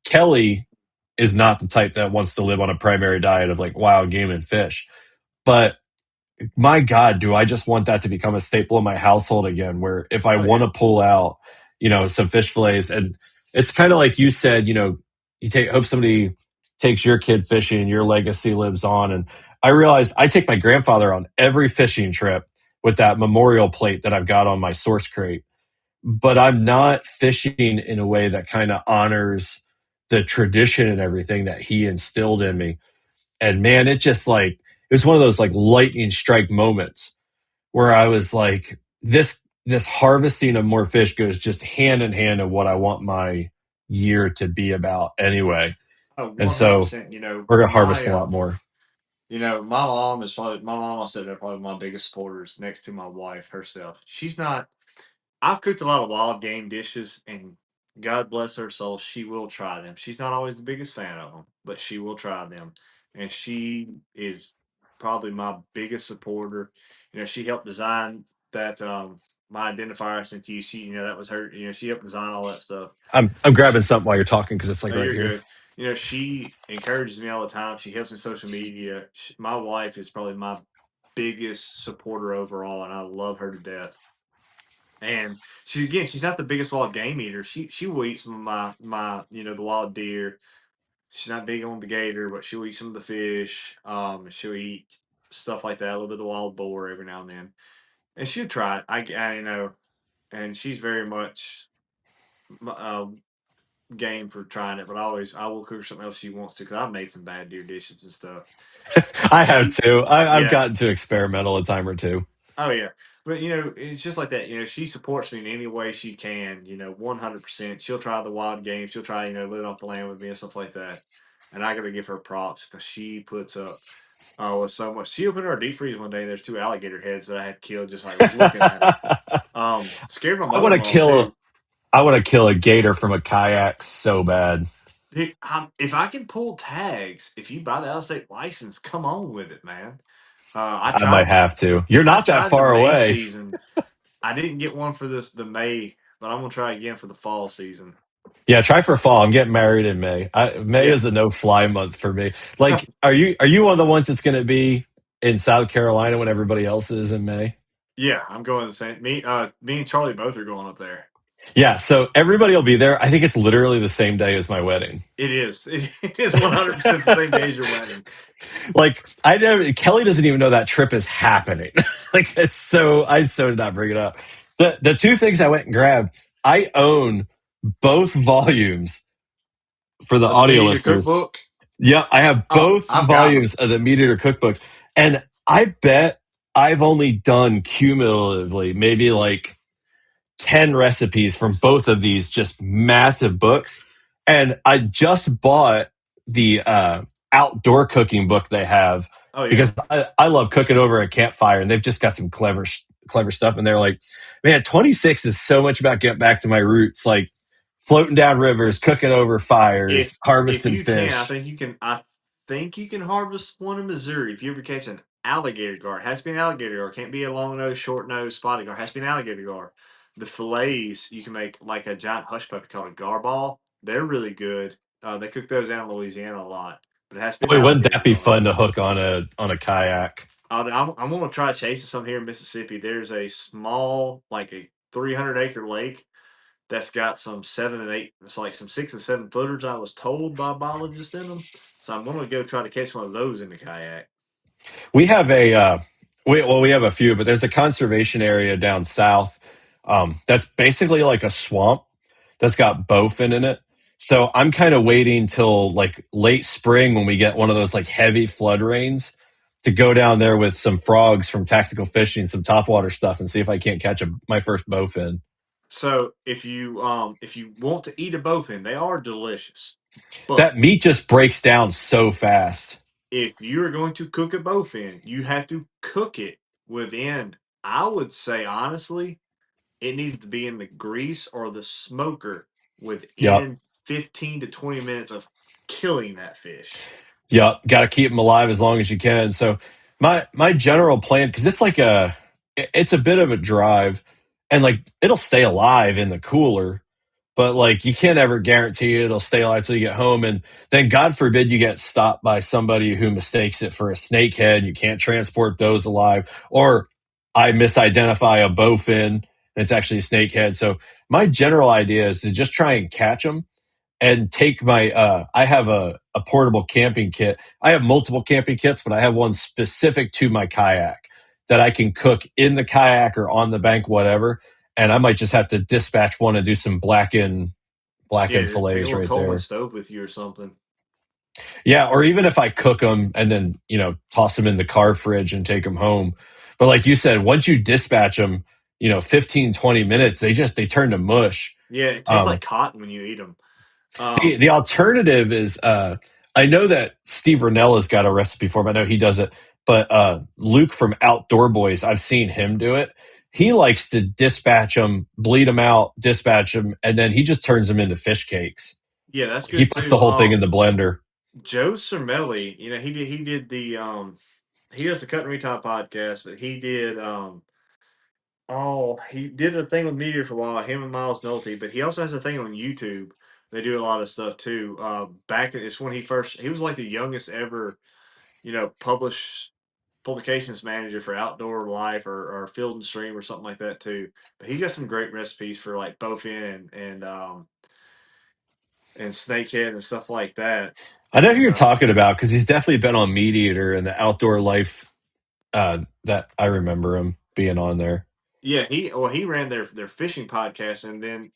Kelly is not the type that wants to live on a primary diet of like wild game and fish. But my God, do I just want that to become a staple in my household again, where if I Oh want yeah. to pull out, some fish fillets, and it's kind of like you said, hope somebody takes your kid fishing and your legacy lives on. And I realized I take my grandfather on every fishing trip with that memorial plate that I've got on my source crate, but I'm not fishing in a way that kind of honors the tradition and everything that he instilled in me. And man, it was one of those like lightning strike moments where I was like, this harvesting of more fish goes just hand in hand of what I want my year to be about anyway. Oh, And one hundred so percent. we're gonna harvest a lot more. My mom. I said they're probably my biggest supporters next to my wife herself. She's not. I've cooked a lot of wild game dishes, and God bless her soul, she will try them. She's not always the biggest fan of them, but she will try them. and she is probably my biggest supporter. She helped design that my identifier since that was her. She helped design all that stuff. I'm She, grabbing something while you're talking because it's like no, right you're here. good. She encourages me all the time. She helps me social media. My wife is probably my biggest supporter overall, and I love her to death. And she's not the biggest wild game eater. She will eat some of my the wild deer. She's not big on the gator, but she'll eat some of the fish. She'll eat stuff like that, a little bit of the wild boar every now and then, and she'll try it. And she's very much uh, game for trying it. But I will cook her something else she wants to because I've made some bad deer dishes and stuff. I have She, too. I've yeah, gotten to experimental a time or two. oh yeah, but it's just like that. She supports me in any way she can. 100%. She'll try the wild game. She'll try live off the land with me and stuff like that. And I got to give her props because she puts up with so much. She opened our deep freeze one day. And there's two alligator heads that I had killed just like looking at them. Scared my I want mother to in law too. kill a gator from a kayak so bad. Dude, if I can pull tags, if you buy the out of state license, come on with it, man. I I might tried. have to. You're I not that tried the far May away. season. I didn't get one for the May, but I'm gonna try again for the fall season. Yeah, try for fall. I'm getting married in May. May Yeah, is a no fly month for me. Like, are you one of the ones that's going to be in South Carolina when everybody else is in May? yeah. I'm going the same. Me and Charlie both are going up there. Yeah, so everybody will be there. I think it's literally the same day as my wedding. It is. It is 100% the same day as your wedding. Like Kelly doesn't even know that trip is happening. Like I so did not bring it up. The two things I went and grabbed, I own both volumes for the Of the audio Meat Eater listeners. Cookbook. Yeah, I have Oh, both I've got volumes them. of the Meat Eater cookbooks. And I bet I've only done cumulatively maybe like 10 recipes from both of these just massive books. And I just bought the outdoor cooking book they have Oh yeah. because I love cooking over a campfire and they've just got some clever stuff. And they're like, man, 26 is so much about getting back to my roots, like floating down rivers, cooking over fires, If harvesting you can, I fish. think you can. I think you can harvest one in Missouri. If you ever catch an alligator gar, it has to be an alligator gar. It can't be a long nose, short nose, spotted gar. It has to be an alligator gar. The fillets you can make like a giant hush puppy called a gar ball. They're really good. They cook those down in Louisiana a lot, but it has to be an Boy, wouldn't alligator that be gar. fun to hook on a kayak? I'm gonna try chasing some here in Mississippi. There's a small, like a 300-acre lake that's got some 7 and 8. It's like some 6 and 7 footers. I was told by biologists in them. So I'm gonna go try to catch one of those in the kayak. We have we have a few, but there's a conservation area down south that's basically like a swamp that's got bowfin in it. So I'm kind of waiting till like late spring when we get one of those like heavy flood rains to go down there with some frogs from tactical fishing, some topwater stuff, and see if I can't catch my first bowfin. So if you want to eat a bowfin, they are delicious. That But meat just breaks down so fast. if you're going to cook a bowfin, you have to cook it within, I would say honestly, it needs to be in the grease or the smoker Yep. within 15 to 20 minutes of killing that fish. Yep, got to keep them alive as long as you can. So my general plan, because it's a bit of a drive, and like it'll stay alive in the cooler, but like you can't ever guarantee it'll stay alive till you get home. And then God forbid you get stopped by somebody who mistakes it for a snakehead. You can't transport those alive, or I misidentify a bowfin and it's actually a snakehead. So my general idea is to just try and catch them and take my I have a portable camping kit. I have multiple camping kits, but I have one specific to my kayak that I can cook in the kayak or on the bank, whatever. And I might just have to dispatch one and do some blackened Yeah, take a fillets little right Coleman there. stove with you or something. Yeah, or even if I cook them and then, toss them in the car fridge and take them home. But like you said, once you dispatch them, 15, 20 minutes, they turn to mush. Yeah, it tastes like Um, cotton when you eat them. the alternative is I know that Steve Renella's got a recipe for him. I know he does it, but Luke from Outdoor Boys, I've seen him do it. He likes to dispatch them, bleed them out, dispatch them, and then he just turns them into fish cakes. Yeah, that's He good puts the too. whole thing in the blender. Joe Cermele, he did the he does the Cut and Retime podcast, but he did he did a thing with Meteor for a while, him and Miles Nolte, but he also has a thing on YouTube. They do a lot of stuff too. Back it's when he was like the youngest ever, publications manager for Outdoor Life or Field and Stream or something like that too. But he got some great recipes for like bowfin and snakehead and stuff like that. I know who And you're talking about because he's definitely been on Meat Eater and the Outdoor Life. That I remember him being on there. yeah, he ran their fishing podcast, and then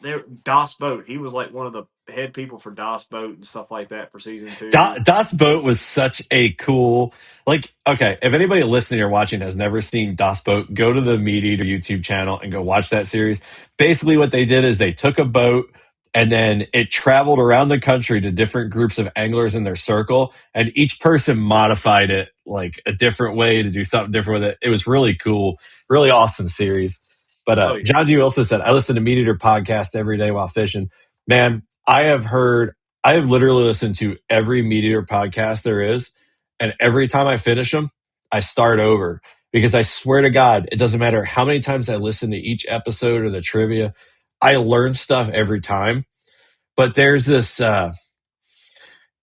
their Das Boat. He was like one of the head people for Das Boat and stuff like that for season two. Das Boat was such a cool, like, okay, if anybody listening or watching has never seen Das Boat, go to the Meat Eater YouTube channel and go watch that series. Basically, what they did is they took a boat and then it traveled around the country to different groups of anglers in their circle, and each person modified it like a different way to do something different with it. It was really cool, really awesome series. But Oh yeah, John G also said, I listen to Meat Eater podcast every day while fishing. Man, I have literally listened to every Meat Eater podcast there is, and every time I finish them, I start over because I swear to God, it doesn't matter how many times I listen to each episode or the trivia, I learn stuff every time. But there's this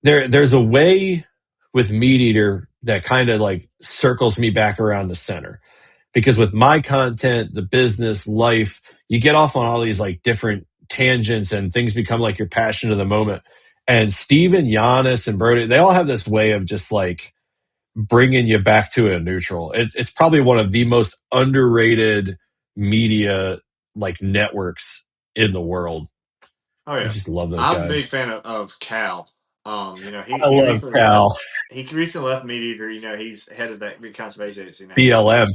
there's a way with Meat Eater that kind of like circles me back around the center because with my content, the business, life, you get off on all these like different tangents and things become like your passion of the moment. And Steve and Giannis and Brody, they all have this way of just like bringing you back to a neutral. It's probably one of the most underrated media like networks in the world. oh I yeah. just love those I'm a big guys. fan of Cal. I He love recently left. Cal. He recently left Meat Eater. He's head of that big conservation agency now. But BLM.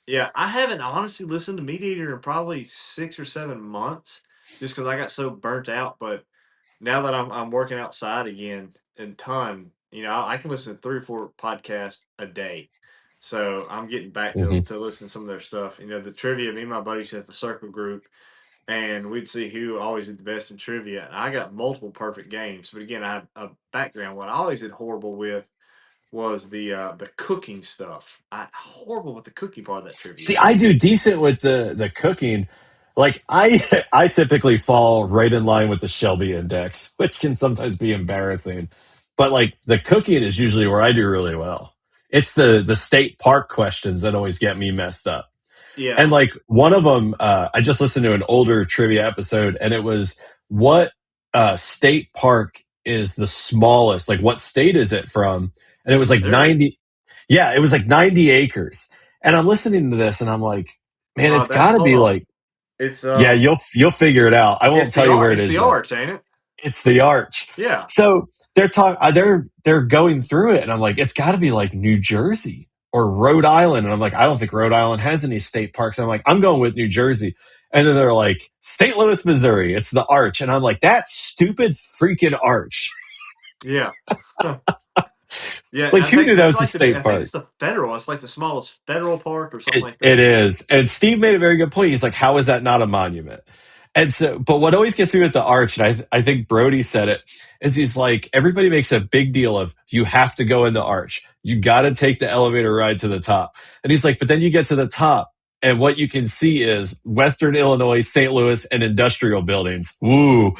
yeah, I haven't honestly listened to Meat Eater in probably 6 or 7 months, just because I got so burnt out. But now that I'm working outside again a ton, I can listen to 3 or 4 podcasts a day. So I'm getting back Mhm. to listen to some of their stuff. The trivia. Me and my buddies had the circle group, and we'd see who always did the best in trivia. And I got multiple perfect games, but again, I have a background. What I always did horrible with was the cooking stuff. I horrible with the cooking part of that trivia. See, I do decent with the cooking. Like I typically fall right in line with the Shelby Index, which can sometimes be embarrassing. But like the cooking is usually where I do really well. It's the state park questions that always get me messed up. Yeah. And like one of them, I just listened to an older trivia episode, and it was what state park is the smallest? Like what state is it from? And it It's was like Missouri. 90. Yeah, it was like 90 acres. And I'm listening to this, and I'm like, man, it's got That's to hold be on. like, It's yeah, you'll figure it out. I won't tell you where it it's the is yet. arch, ain't it? It's the arch. Yeah. So they're going through it, and I'm like, it's got to be like New Jersey or Rhode Island, and I'm like, I don't think Rhode Island has any state parks. And I'm like, I'm going with New Jersey, and then they're like, St. Louis, Missouri. It's the arch, and I'm like, that stupid freaking arch. Yeah. Yeah, and Like, who knew that was a I state think park? it's the federal. It's like the smallest federal park or something like It that. is. And Steve made a very good point. He's like, how is that not a monument? And so, but what always gets me with the arch, and I think Brody said it, is he's like, everybody makes a big deal of you have to go in the arch. You got to take the elevator ride to the top. And he's like, but then you get to the top, and what you can see is Western Illinois, St. Louis, and industrial buildings. Woo.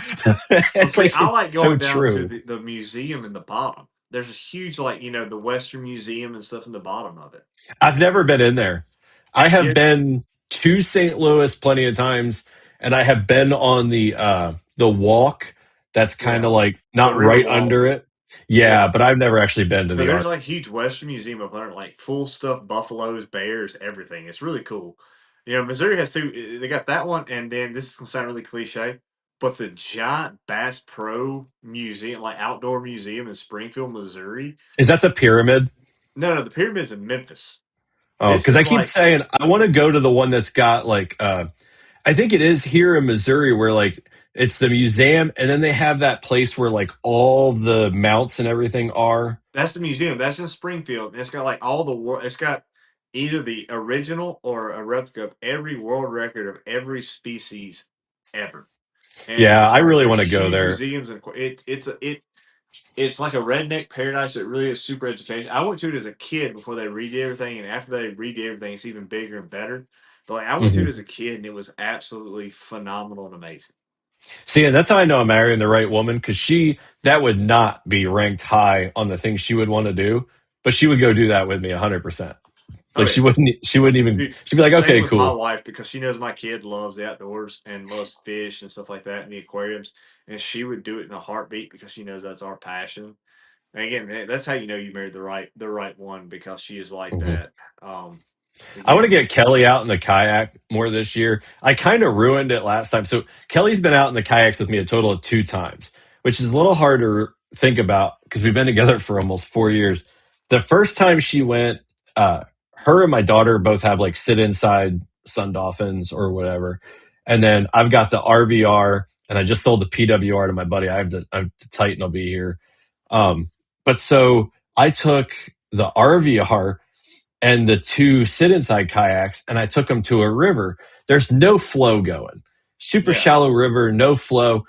Well, It's see, like, I it's like so going down to true. the museum in the bottom. There's a huge, like, the Western Museum and stuff in the bottom of it. I've never been in there. I have Yeah, been to St. Louis plenty of times, and I have been on the walk that's kind yeah. of like The not river right walk. under it. Yeah, Yeah. but I've never actually been to So the there's art. like a huge Western Museum up there, like full stuff, buffaloes, bears, everything. It's really cool. Missouri has two. They got that one, and then this is gonna sound really cliche, but the giant Bass Pro Museum, like outdoor museum in Springfield, Missouri. Is that the pyramid? No, the pyramids in Memphis. Oh, This because I is keep like saying I want to go to the one that's got like I think it is here in Missouri where like it's the museum, and then they have that place where like all the mounts and everything are. that's the museum. That's in Springfield. It's got like all the world. It's got either the original or a replica of every world record of every species ever. Yeah, And I like really there's want to go huge there. museums and it It's like a redneck paradise. It really is super education. I went to it as a kid before they redid everything, and after they redid everything, it's even bigger and better. But like I went to it Mhm. as a kid, and it was absolutely phenomenal and amazing. See, and that's how I know I'm marrying the right woman because that would not be ranked high on the things she would want to do, but she would go do that with me 100%. Oh Like yeah, she wouldn't even, dude. she'd be like, Same okay, with my cool. wife because she knows my kid loves the outdoors and loves fish and stuff like that in the aquariums, and she would do it in a heartbeat because she knows that's our passion. And again, that's how you know you married the right one because she is like Mhm. that. Um, I want to again, get Kelly out in the kayak more this year. I kind of ruined it last time. So Kelly's been out in the kayaks with me a total of 2 times, which is a little hard to think about because we've been together for almost 4 years. The first time she went, uh, her and my daughter both have like sit inside sun dolphins or whatever. And then I've got the RVR and I just sold the PWR to my buddy. I have the Titan will be here. But so I took the RVR and the two sit inside kayaks and I took them to a river. There's no flow going. Super yeah. shallow river, no flow.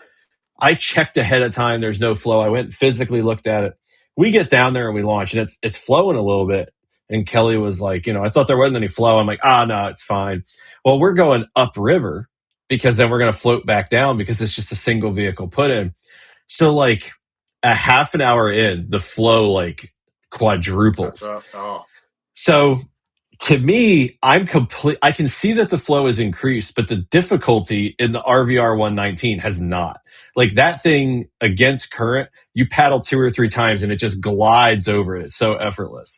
I checked ahead of time. There's no flow. I went and physically looked at it. We get down there and we launch and it's flowing a little bit. And Kelly was like, I thought there wasn't any flow. I'm like, no, it's fine. Well, we're going upriver because then we're going to float back down because it's just a single vehicle put in. So like a half an hour in, the flow like That's quadruples. up. Oh, So to me, I can see that the flow has increased, but the difficulty in the RVR 119 has not. Like that thing against current, you paddle 2 or 3 times and it just glides over it. It's so effortless.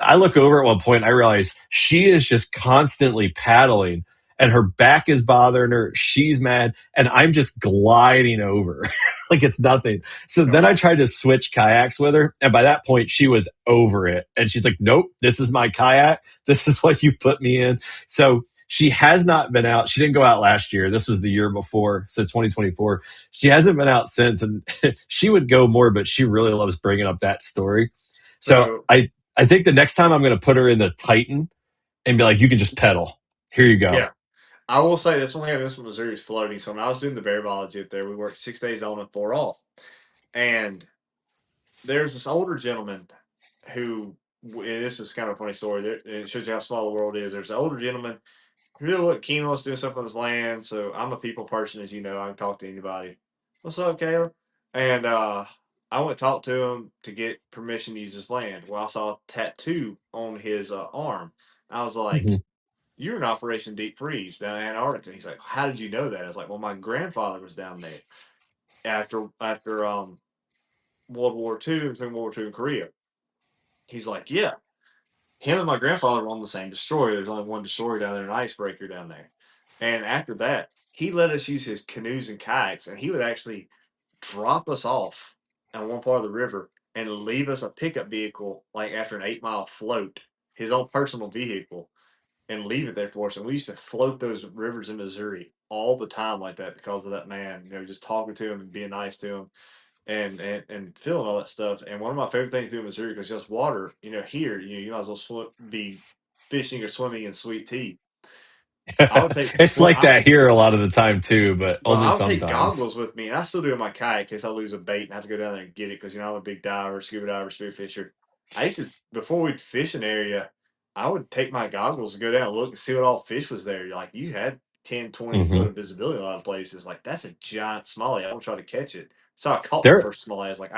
I look over at one point, I realize she is just constantly paddling and her back is bothering her. She's mad and I'm just gliding over like it's nothing. So then I oh, tried to switch kayaks with her. And by that point, she was over it. And she's like, nope, this is my kayak. This is what you put me in. So she has not been out. She didn't go out last year. This was the year before. So 2024. She hasn't been out since. And she would go more, but she really loves bringing up that story. So so I think the next time I'm going to put her in the Titan and be like, you can just pedal. Here you go. yeah. I will say this one thing I missed from Missouri is floating. So when I was doing the bear biology up there, we worked 6 days on and 4 off. And there's this older gentleman who, this is kind of a funny story. It shows you how small the world is. There's an older gentleman who really wasn't keen on us doing stuff on his land. So I'm a people person, as you know. I can talk to anybody. What's up, Caleb? And I went and talked to him to get permission to use his land. Well, I saw a tattoo on his arm. I was like, Mhm. you're in Operation Deep Freeze down in Antarctica. He's like, how did you know that? I was like, well, my grandfather was down there after World War II, between World War II and Korea. He's like, yeah, him and my grandfather were on the same destroyer. There's only one destroyer down there, an icebreaker down there. And after that, he let us use his canoes and kayaks, and he would actually drop us off on one part of the river and leave us a pickup vehicle, like after an 8 mile float, his own personal vehicle, and leave it there for us. And we used to float those rivers in Missouri all the time like that because of that man, just talking to him and being nice to him and feeling all that stuff. And one of my favorite things to do in Missouri because just water, here, you might as well be fishing or swimming in sweet tea. I would take It's swim. like that here a lot of the time too, but Well, only I would take sometimes. goggles with me, and I still do in my kayak in case I lose a bait and have to go down there and get it because I'm a big diver, scuba diver, spearfisher. I used to before we'd fish an area, I would take my goggles and go down and look and see what all fish was there. Like you had 10, 20 Hmm. foot of visibility in a lot of places. Like that's a giant smallie. I want to try to catch it. So I caught the There, first smallie. I was like,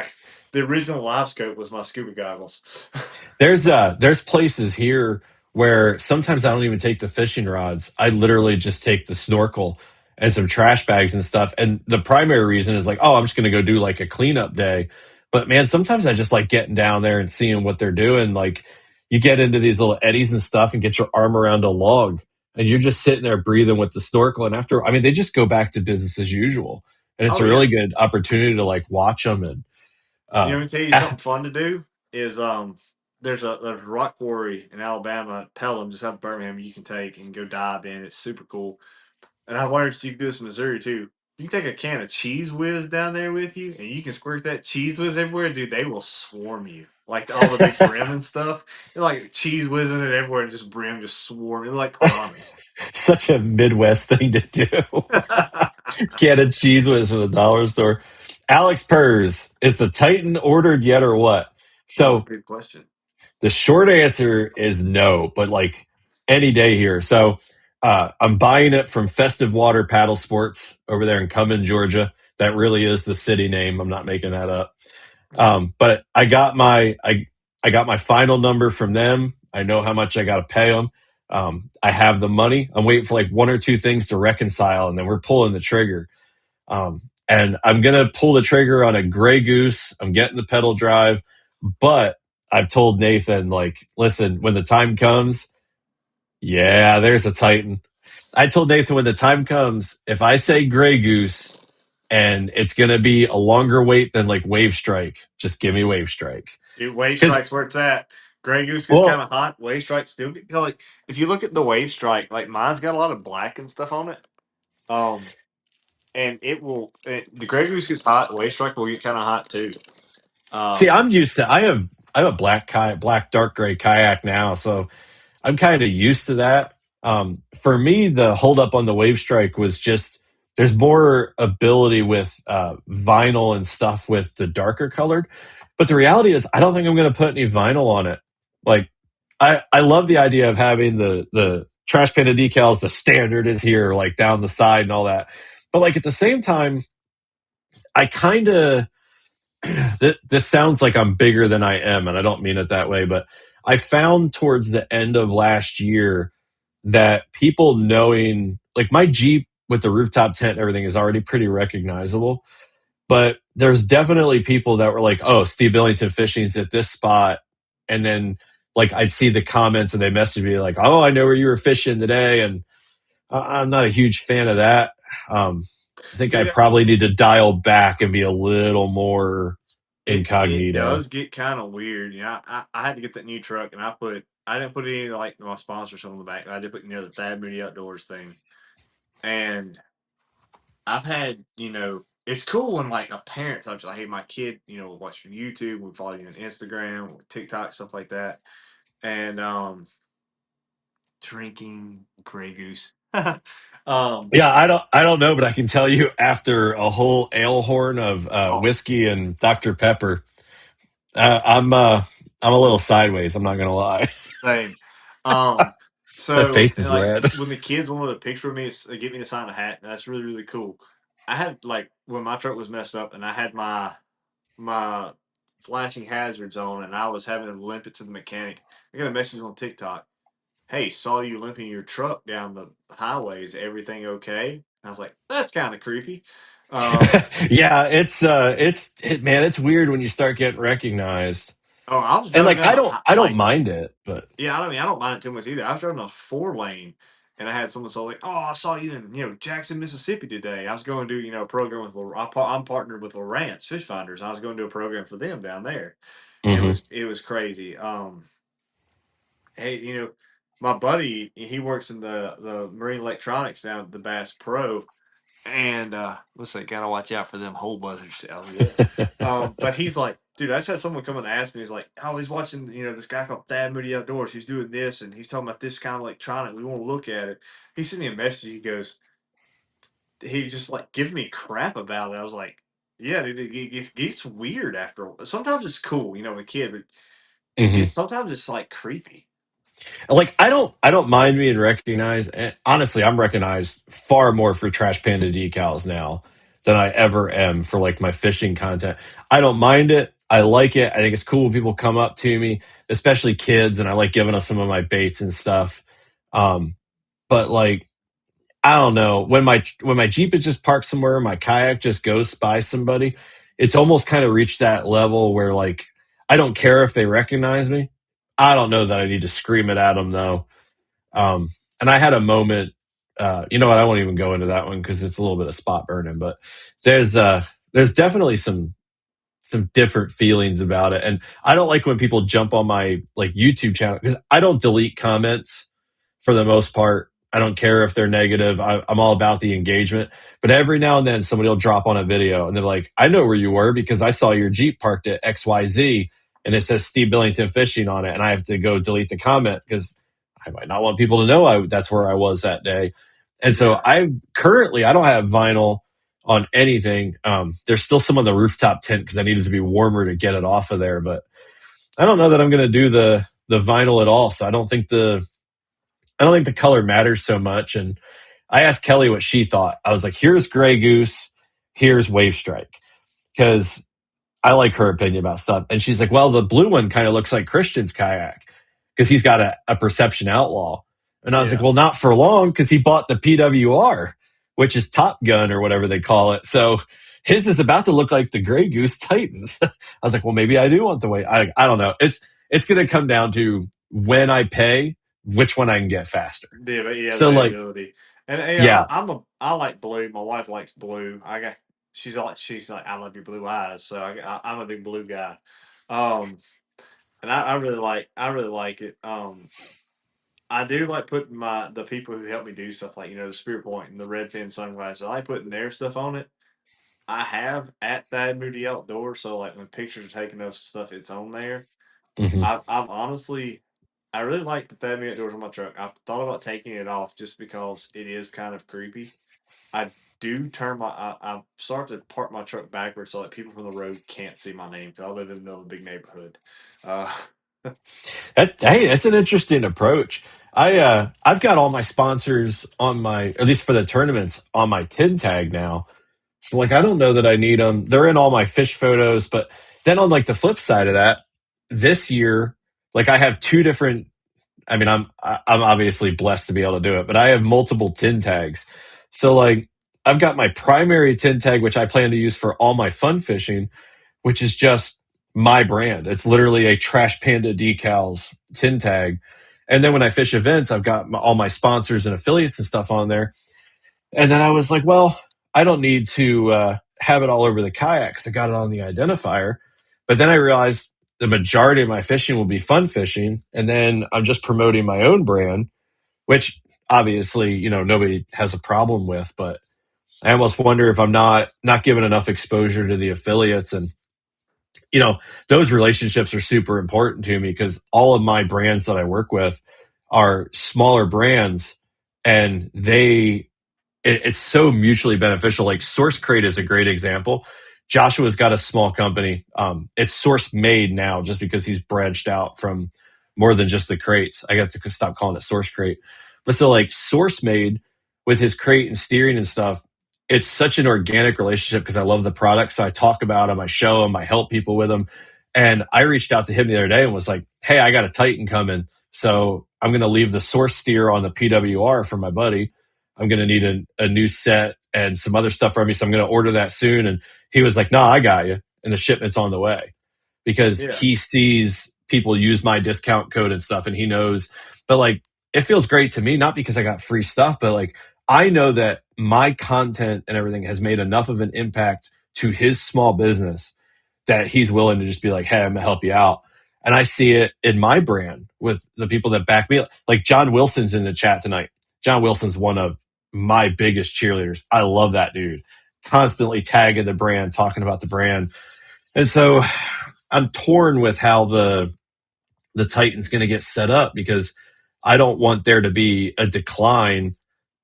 the original live scope was my scuba goggles. there's places here where sometimes I don't even take the fishing rods. I literally just take the snorkel and some trash bags and stuff. And the primary reason is like, oh, I'm just going to go do like a cleanup day. But man, sometimes I just like getting down there and seeing what they're doing. Like you get into these little eddies and stuff and get your arm around a log and you're just sitting there breathing with the snorkel. And after, I mean, they just go back to business as usual. And it's Oh a yeah. really good opportunity to like watch them and, Let uh, me tell you something fun to do is there's a rock quarry in Alabama, Pelham, just out of Birmingham you can take and go dive in. It's super cool. And I've learned you can do this in Missouri too. You can take a can of Cheese Whiz down there with you, and you can squirt that Cheese Whiz everywhere, dude. They will swarm you, like all the big brim and stuff. They're like Cheese Whizzing it everywhere, and just brim just swarm. They're like piranhas. such a Midwest thing to do. Oh Can of cheese whiz from the dollar store. Alex Purrs, is the Titan ordered yet or what? Oh, So good question. the short answer is no, but like any day here. So I'm buying it from Festive Water Paddle Sports over there in Cumming, Georgia. That really is the city name. I'm not making that up. But I got my final number from them. I know how much I got to pay them. I have the money. I'm waiting for like one or two things to reconcile, and then we're pulling the trigger. And I'm gonna pull the trigger on a Gray Goose. I'm getting the pedal drive, but I've told Nathan, like, listen, when the time comes, yeah, there's a Titan. I told Nathan when the time comes, if I say Gray Goose and it's gonna be a longer wait than like Wave Strike, just give me Wave Strike. Dude, Wave Because Strike's where it's at. Gray Goose gets kind well, of hot. Wave Strike still get, like, if you look at the Wave Strike, like mine's got a lot of black and stuff on it. Um, and the Gray Goose gets hot. Wave Strike will get kind of hot too. see, Um, I'm used to I have a black dark gray kayak now, so I'm kind of used to that. For me, the holdup on the Wave Strike was just there's more ability with vinyl and stuff with the darker colored. But the reality is, I don't think I'm going to put any vinyl on it. Like, I love the idea of having the trash panda decals. The standard is here, like down the side and all that. But like at the same time, I kind of this sounds like I'm bigger than I am, and I don't mean it that way. But I found towards the end of last year that people knowing like my Jeep with the rooftop tent and everything is already pretty recognizable. But there's definitely people that were like, oh, Steve Billington fishing's at this spot. And then like I'd see the comments and they message me like, oh, I know where you were fishing today. And I'm not a huge fan of that. Um, I think I dude, probably need to dial back and be a little more it incognito. does get kind of weird. You know, I had to get that new truck, and I didn't put any like my sponsors on the back. I did put the Thad Moody Outdoors thing, and I've had it's cool when like a parent talks like, hey, my kid will watch your YouTube, we follow you on Instagram, TikTok, stuff like that, and drinking Grey Goose. um, Yeah, I don't know, but I can tell you after a whole ale horn of oh, whiskey and Dr. Pepper, I'm a little sideways. I'm not gonna lie. same. Um, My so face and is like red. when the kids wanted a picture of me, get me to sign a hat, and that's really really cool. I had like when my truck was messed up, and I had my flashing hazards on, and I was having to limp it to the mechanic. I got a message on TikTok. Hey, saw you limping your truck down the highway. Is everything okay? And I was like, that's kind of creepy. Um, Yeah, man, it's weird when you start getting recognized. oh, I was And driving like down I don't like mind it, but yeah, I don't mind it too much either. I was driving a 4 lane, and I had someone say like, "Oh, I saw you in Jackson, Mississippi today." I was going to do a program with I'm partnered with Lawrence Fish Finders. I was going to do a program for them down there, and mhm. it was crazy. Hey, my buddy, he works in the marine electronics down at the Bass Pro, and let's say, gotta watch out for them hole buzzers down there. But he's like, dude, I just had someone come and ask me. He's like, oh, he's watching, this guy called Thad Moody Outdoors. He's doing this, and he's talking about this kind of electronic. We want to look at it. He sent me a message. He goes, he just like giving me crap about it. I was like, yeah, dude, it gets weird after. Sometimes it's cool, the kid, but it's Mhm. sometimes it's like creepy. Like I don't mind being recognized. And honestly, I'm recognized far more for Trash Panda decals now than I ever am for like my fishing content. I don't mind it. I like it. I think it's cool when people come up to me, especially kids, and I like giving them some of my baits and stuff. Um, but like I don't know when my Jeep is just parked somewhere, my kayak just goes by somebody. It's almost kind of reached that level where like I don't care if they recognize me. I don't know that I need to scream it at them though. And I had a moment. You know what? I won't even go into that one because it's a little bit of spot burning. But there's definitely some different feelings about it, and I don't like when people jump on my like YouTube channel because I don't delete comments for the most part. I don't care if they're negative. I'm all about the engagement. But every now and then somebody will drop on a video and they're like, I know where you were because I saw your Jeep parked at XYZ and it says Steve Billington Fishing on it. And I have to go delete the comment because I might not want people to know that's where I was that day. And so Yeah. I don't have vinyl. on anything. There's still some on the rooftop tent because I needed to be warmer to get it off of there, but I don't know that I'm going to do the vinyl at all. So I don't think the color matters so much. And I asked Kelly what she thought. I was like, here's Gray Goose, here's Wave Strike, because I like her opinion about stuff. And she's like, well, the blue one kind of looks like Christian's kayak because he's got a Perception Outlaw. And I was like, Yeah. well, not for long because he bought the PWR, which is Top Gun or whatever they call it. So his is about to look like the Gray Goose Titans. I was like, well, maybe I do want to wait. I don't know. It's going to come down to when I pay, which one I can get faster. Yeah, but yeah, the So like, availability. And yeah, yeah, I like blue. My wife likes blue. She's like I love your blue eyes. So I'm a big blue guy. Um, and I really like it. I do like putting the people who help me do stuff like the Spirit Point and the Redfin sunglasses. I like putting their stuff on it. I have at that Moody Outdoor, so like when pictures are taken of stuff, it's on there. mhm. I've honestly, I really like the Thad Outdoors on my truck. I've thought about taking it off just because it is kind of creepy. I do I start to park my truck backwards so that people from the road can't see my name because I live in the middle of a big neighborhood. Uh, Hey, that's an interesting approach. I've got all my sponsors on my, at least for the tournaments, on my tin tag now. So like I don't know that I need them. They're in all my fish photos, but then on like the flip side of that, this year, like I have two different. I mean, I'm obviously blessed to be able to do it, but I have multiple tin tags. So like I've got my primary tin tag, which I plan to use for all my fun fishing, which is just my brand. It's literally a Trash Panda decals tin tag. And then when I fish events, I've got all my sponsors and affiliates and stuff on there. And then I was like, well, I don't need to have it all over the kayak because I got it on the identifier. But then I realized the majority of my fishing will be fun fishing. And then I'm just promoting my own brand, which obviously, nobody has a problem with. But I almost wonder if I'm not giving enough exposure to the affiliates. And those relationships are super important to me because all of my brands that I work with are smaller brands and it's so mutually beneficial. Like Source Crate is a great example. Joshua's got a small company. It's Source Made now just because he's branched out from more than just the crates. I got to stop calling it Source Crate. But so like Source Made with his crate and steering and stuff, it's such an organic relationship because I love the product. So I talk about them, I show them, I help people with them. And I reached out to him the other day and was like, hey, I got a Titan coming. So I'm going to leave the Source steer on the PWR for my buddy. I'm going to need a new set and some other stuff from me. So I'm going to order that soon. And he was like, no, I got you. And the shipment's on the way because yeah, he sees people use my discount code and stuff and he knows. But like, it feels great to me, not because I got free stuff, but like, I know that my content and everything has made enough of an impact to his small business that he's willing to just be like, hey, I'm going to help you out. And I see it in my brand with the people that back me. Like John Wilson's in the chat tonight. John Wilson's one of my biggest cheerleaders. I love that dude. Constantly tagging the brand, talking about the brand. And so I'm torn with how the Titan's going to get set up because I don't want there to be a decline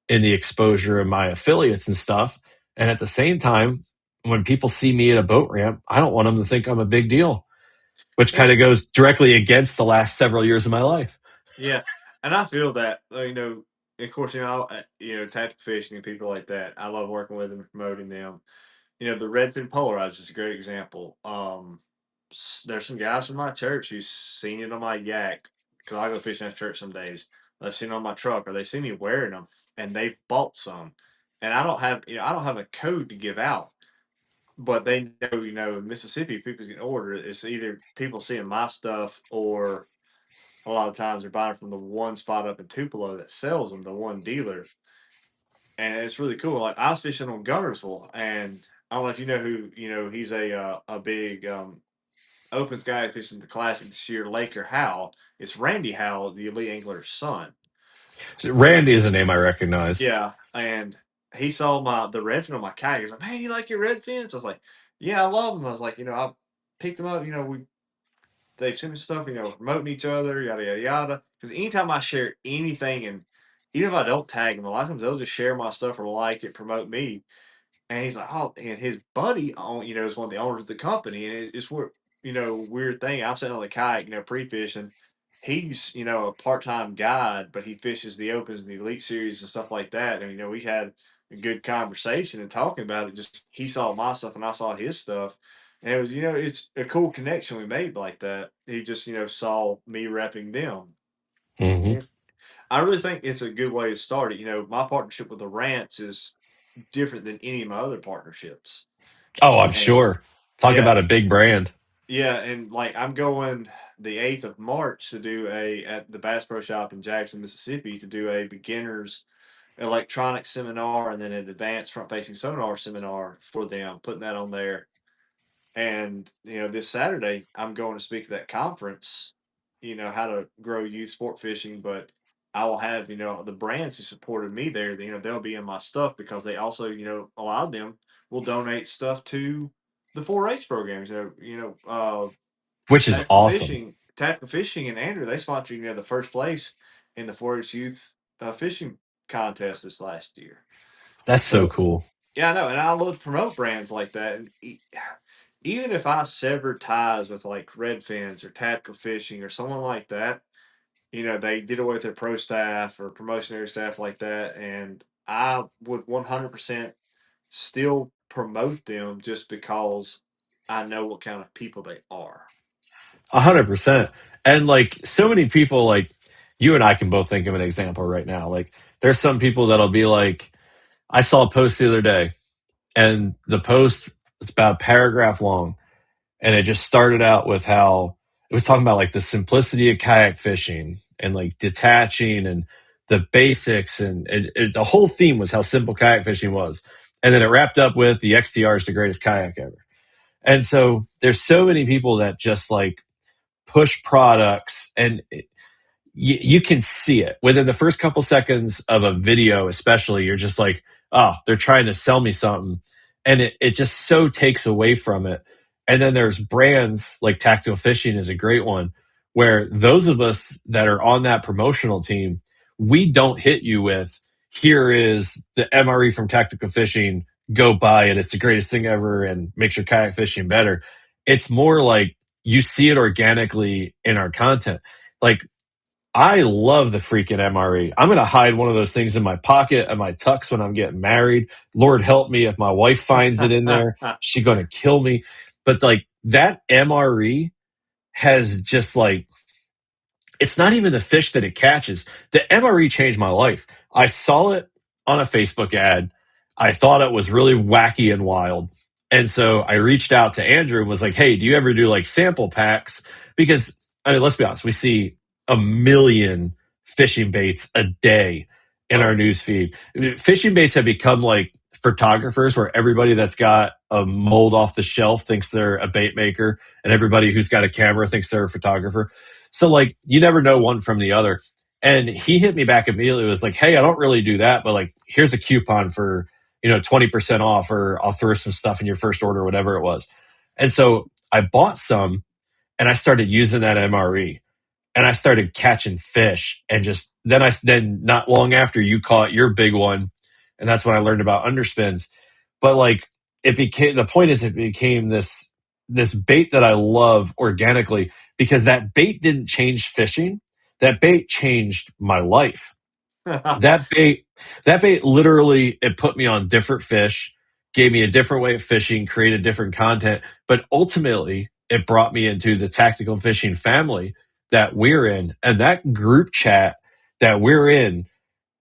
in the exposure of my affiliates and stuff. And at the same time, when people see me at a boat ramp, I don't want them to think I'm a big deal, which yeah, kind of goes directly against the last several years of my life. yeah. And I feel that of course, tactical fishing and people like that. I love working with them, and promoting them. The Redfin Polarized is a great example. There's some guys from my church who's seen it on my yak because I go fishing at church some days. They've seen it on my truck or they see me wearing them and they've bought some. And I don't have a code to give out, but they know, in Mississippi, people can order it. It's either people seeing my stuff or a lot of times they're buying from the one spot up in Tupelo that sells them, the one dealer. And it's really cool. Like I was fishing on Gunnersville, and I don't know if you know who he's a big opens guy fishing the classic this year, Laker Howell. It's Randy Howell, the elite angler's son. So And Randy is a name I recognize. yeah, and he saw the red fin on my kayak. He's like, "Man, you like your red fins?" I was like, "Yeah, I love them." I was like, I picked them up. They've sent me stuff. Promoting each other, yada yada yada. Because anytime I share anything, and even if I don't tag them, a lot of times they'll just share my stuff or like it, promote me. And he's like, oh, and his buddy, is one of the owners of the company, and it's where, weird thing. I'm sitting on the kayak, pre-fishing. He's, a part-time guide, but he fishes the opens and the elite series and stuff like that. And we had a good conversation and talking about it. Just he saw my stuff and I saw his stuff, and it was, it's a cool connection we made like that. He just, saw me repping them. Hmm. And I really think it's a good way to start it. My partnership with the Rants is different than any of my other partnerships. Oh, I'm And sure. Talk yeah, about a big brand. yeah, and like I'm going the 8th of March to do at the Bass Pro Shop in Jackson, Mississippi, to do a beginners electronic seminar and then an advanced front facing sonar seminar for them, putting that on there. And this Saturday I'm going to speak at that conference, how to grow youth sport fishing, but I will have, the brands who supported me there, they'll be in my stuff because they also, a lot of them will donate stuff to the 4-H programs. Which is awesome. Tactical Fishing and Andrew, they sponsored, the first place in the 4-H youth fishing contest this last year. That's so So cool. yeah, I know, and I love to promote brands like that. And even if I sever ties with like Redfins or Tactical Fishing or someone like that, they did away with their pro staff or promotionary staff like that, and I would 100% still promote them just because I know what kind of people they are. 100%. And like so many people, like you and I can both think of an example right now. Like there's some people that'll be like, I saw a post the other day, and the post it's about a paragraph long, and it just started out with how it was talking about like the simplicity of kayak fishing and like detaching and the basics, and the whole theme was how simple kayak fishing was. And then it wrapped up with the XTR is the greatest kayak ever. And so there's so many people that just like push products, and you can see it within the first couple seconds of a video, especially. You're just like, oh, they're trying to sell me something. And it just so takes away from it. And then there's brands like Tactical Fishing is a great one, where those of us that are on that promotional team, we don't hit you with, here is the MRE from Tactical Fishing, go buy it. It's the greatest thing ever and makes your kayak fishing better. It's more like you see it organically in our content. Like, I love the freaking MRE. I'm going to hide one of those things in my pocket and my tux when I'm getting married. Lord help me if my wife finds it in there. She's going to kill me. But like that MRE has just like, it's not even the fish that it catches. The MRE changed my life. I saw it on a Facebook ad. I thought it was really wacky and wild. And so I reached out to Andrew and was like, hey, do you ever do like sample packs? Because, I mean, let's be honest, we see a million fishing baits a day in Oh our yeah. news feed. Fishing baits have become like photographers, where everybody that's got a mold off the shelf thinks they're a bait maker, and everybody who's got a camera thinks they're a photographer. So like you never know one from the other. And he hit me back immediately. It was like, hey, I don't really do that, but like here's a coupon for, 20% off, or I'll throw some stuff in your first order, whatever it was. And so I bought some, and I started using that MRE, and I started catching fish. And just then not long after, you caught your big one. And that's when I learned about underspins. But like the point is, it became this bait that I love organically, because that bait didn't change fishing. That bait changed my life. That bait literally, it put me on different fish, gave me a different way of fishing, created different content, but ultimately it brought me into the tactical fishing family that we're in, and that group chat that we're in.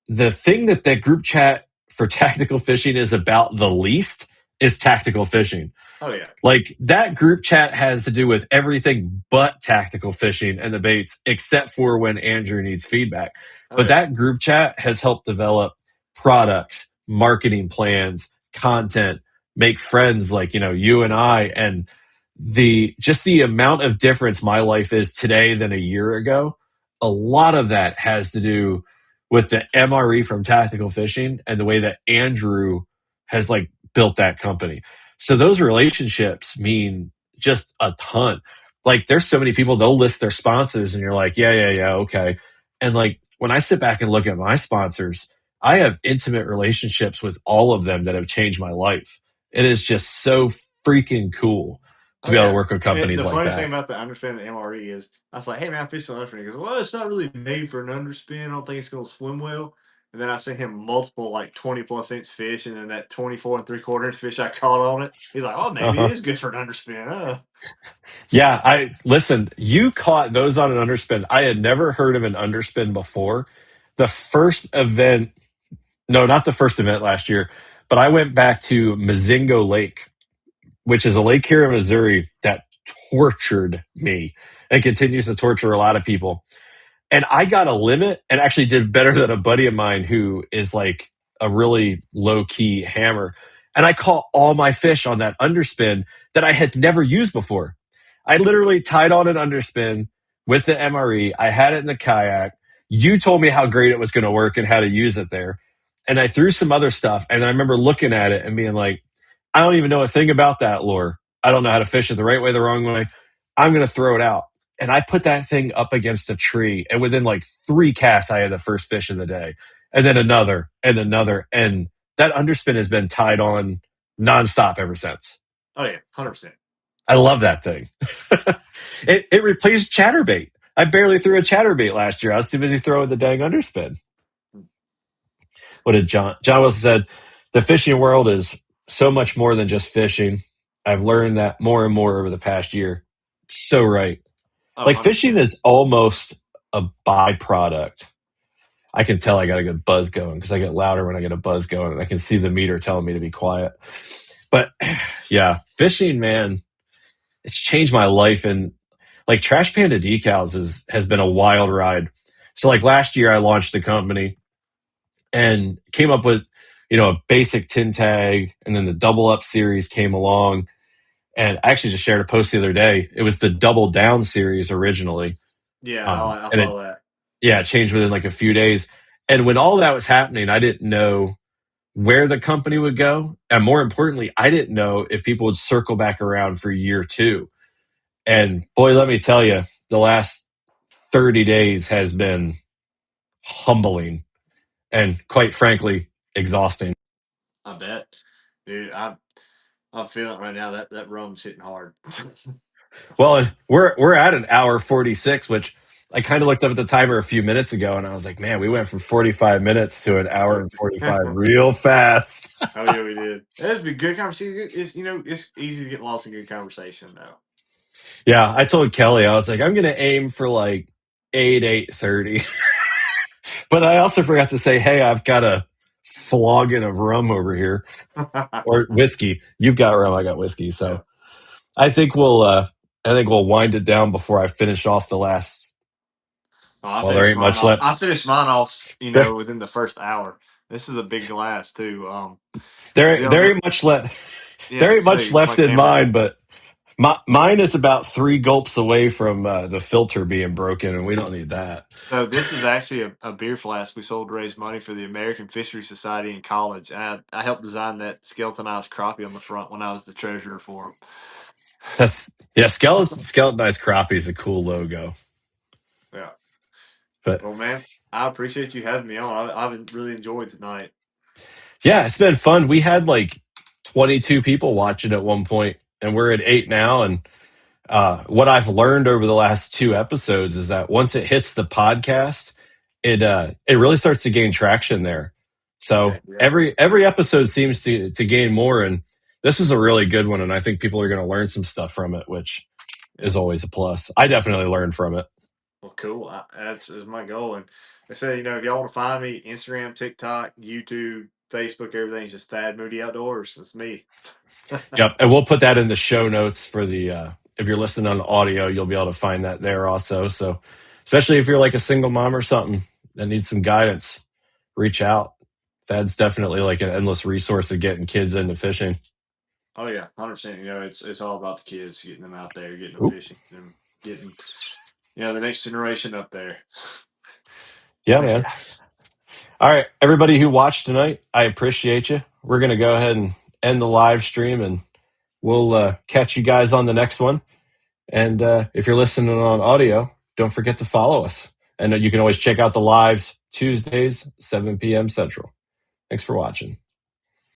The thing that group chat for tactical fishing is about the least is tactical fishing. Oh yeah. Like that group chat has to do with everything but tactical fishing and the baits, except for when Andrew needs feedback. Oh But yeah. that group chat has helped develop products, marketing plans, content, make friends like, you and I. And the amount of difference my life is today than a year ago, a lot of that has to do with the MRE from tactical fishing and the way that Andrew has like built that company. So those relationships mean just a ton. Like there's so many people, they'll list their sponsors and you're like, yeah, yeah, yeah, okay. And like when I sit back and look at my sponsors, I have intimate relationships with all of them that have changed my life. It is just so freaking cool to Oh be able to yeah. work with And companies the like funniest thing that. about the underspin the MRE is, I was like, "Hey man, I'm fishing an underspin." He goes, "Well, it's not really made for an underspin. I don't think it's going to swim well." And then I sent him multiple like 20+ inch fish, and then that 24 3/4 inch fish I caught on it. He's like, "Oh, maybe it Uh-huh. is good for an underspin." Yeah, I listen, you caught those on an underspin. I had never heard of an underspin before. The first event, no, not the first event last year, but I went back to Mazingo Lake, which is a lake here in Missouri that tortured me and continues to torture a lot of people. And I got a limit and actually did better than a buddy of mine who is like a really low key hammer. And I caught all my fish on that underspin that I had never used before. I literally tied on an underspin with the MRE. I had it in the kayak. You told me how great it was going to work and how to use it there. And I threw some other stuff. And I remember looking at it and being like, I don't even know a thing about that lure. I don't know how to fish it the right way, the wrong way. I'm going to throw it out. And I put that thing up against a tree. And within like 3 casts, I had the first fish of the day. And then another and another. And that underspin has been tied on nonstop ever since. Oh yeah, 100%. I love that thing. It replaced chatterbait. I barely threw a chatterbait last year. I was too busy throwing the dang underspin. What did John Wilson said? The fishing world is so much more than just fishing. I've learned that more and more over the past year. So right. Oh, Like fishing 100%. is almost a byproduct. I can tell I got a good buzz going because I get louder when I get a buzz going, and I can see the meter telling me to be quiet. But yeah, fishing, man, it's changed my life. And like Trash Panda Decals has been a wild ride. So like last year, I launched the company and came up with a basic tin tag, and then the double up series came along. And I actually just shared a post the other day. It was the double down series originally, Yeah, I and it saw that. yeah, it changed within like a few days. And when all that was happening, I didn't know where the company would go, and more importantly, I didn't know if people would circle back around for year two. And boy, let me tell you, the last 30 days has been humbling and quite frankly exhausting. I bet, dude. I'm feeling it right now. That rum's hitting hard. Well, we're at an hour 46, which I kind of looked up at the timer a few minutes ago and I was like, man, we went from 45 minutes to an hour and 45 real fast. Oh yeah, we did. It's been good conversation. It's easy to get lost in good conversation though. Yeah, I told Kelly, I was like, I'm going to aim for like 8:30. But I also forgot to say, hey, I've got a flogging of rum over here or whiskey. You've got rum, I got whiskey. Yeah. So I think we'll wind it down before I finish off the last. Oh, I Well, there finished ain't mine much off. left. I finished mine off, There, within the first hour. This is a big glass too. there, Yeah, I was there at, ain't much left. yeah. There ain't much See, my left in camera. mine, but mine is about 3 gulps away from the filter being broken, and we don't need that. So this is actually a beer flask we sold to raise money for the American Fishery Society in college. And I helped design that skeletonized crappie on the front when I was the treasurer for them. That's yeah. Skeletonized crappie is a cool logo, Yeah. but Well, man, I appreciate you having me on. I've really enjoyed tonight. yeah, it's been fun. We had like 22 people watching at one point, and we're at 8 now. And what I've learned over the last 2 episodes is that once it hits the podcast, it really starts to gain traction there. So Heck yeah. every episode seems to gain more, and this is a really good one. And I think people are going to learn some stuff from it, which Yeah. is always a plus. I definitely learned from it. Well, cool. That's my goal. And I said, if y'all want to find me, Instagram, TikTok, YouTube, Facebook, everything's just Thad Moody Outdoors. That's me. Yep, and we'll put that in the show notes for the if you're listening on audio, you'll be able to find that there also. So, especially if you're like a single mom or something that needs some guidance, reach out. Thad's definitely like an endless resource of getting kids into fishing. Oh yeah, 100%. It's all about the kids, getting them out there, getting them Oop. fishing, and getting the next generation up there. Yeah, Thanks, man. guys. All right, everybody who watched tonight, I appreciate you. We're gonna go ahead and end the live stream, and we'll catch you guys on the next one. And if you're listening on audio, don't forget to follow us. And you can always check out the lives Tuesdays, 7 p.m. Central. Thanks for watching.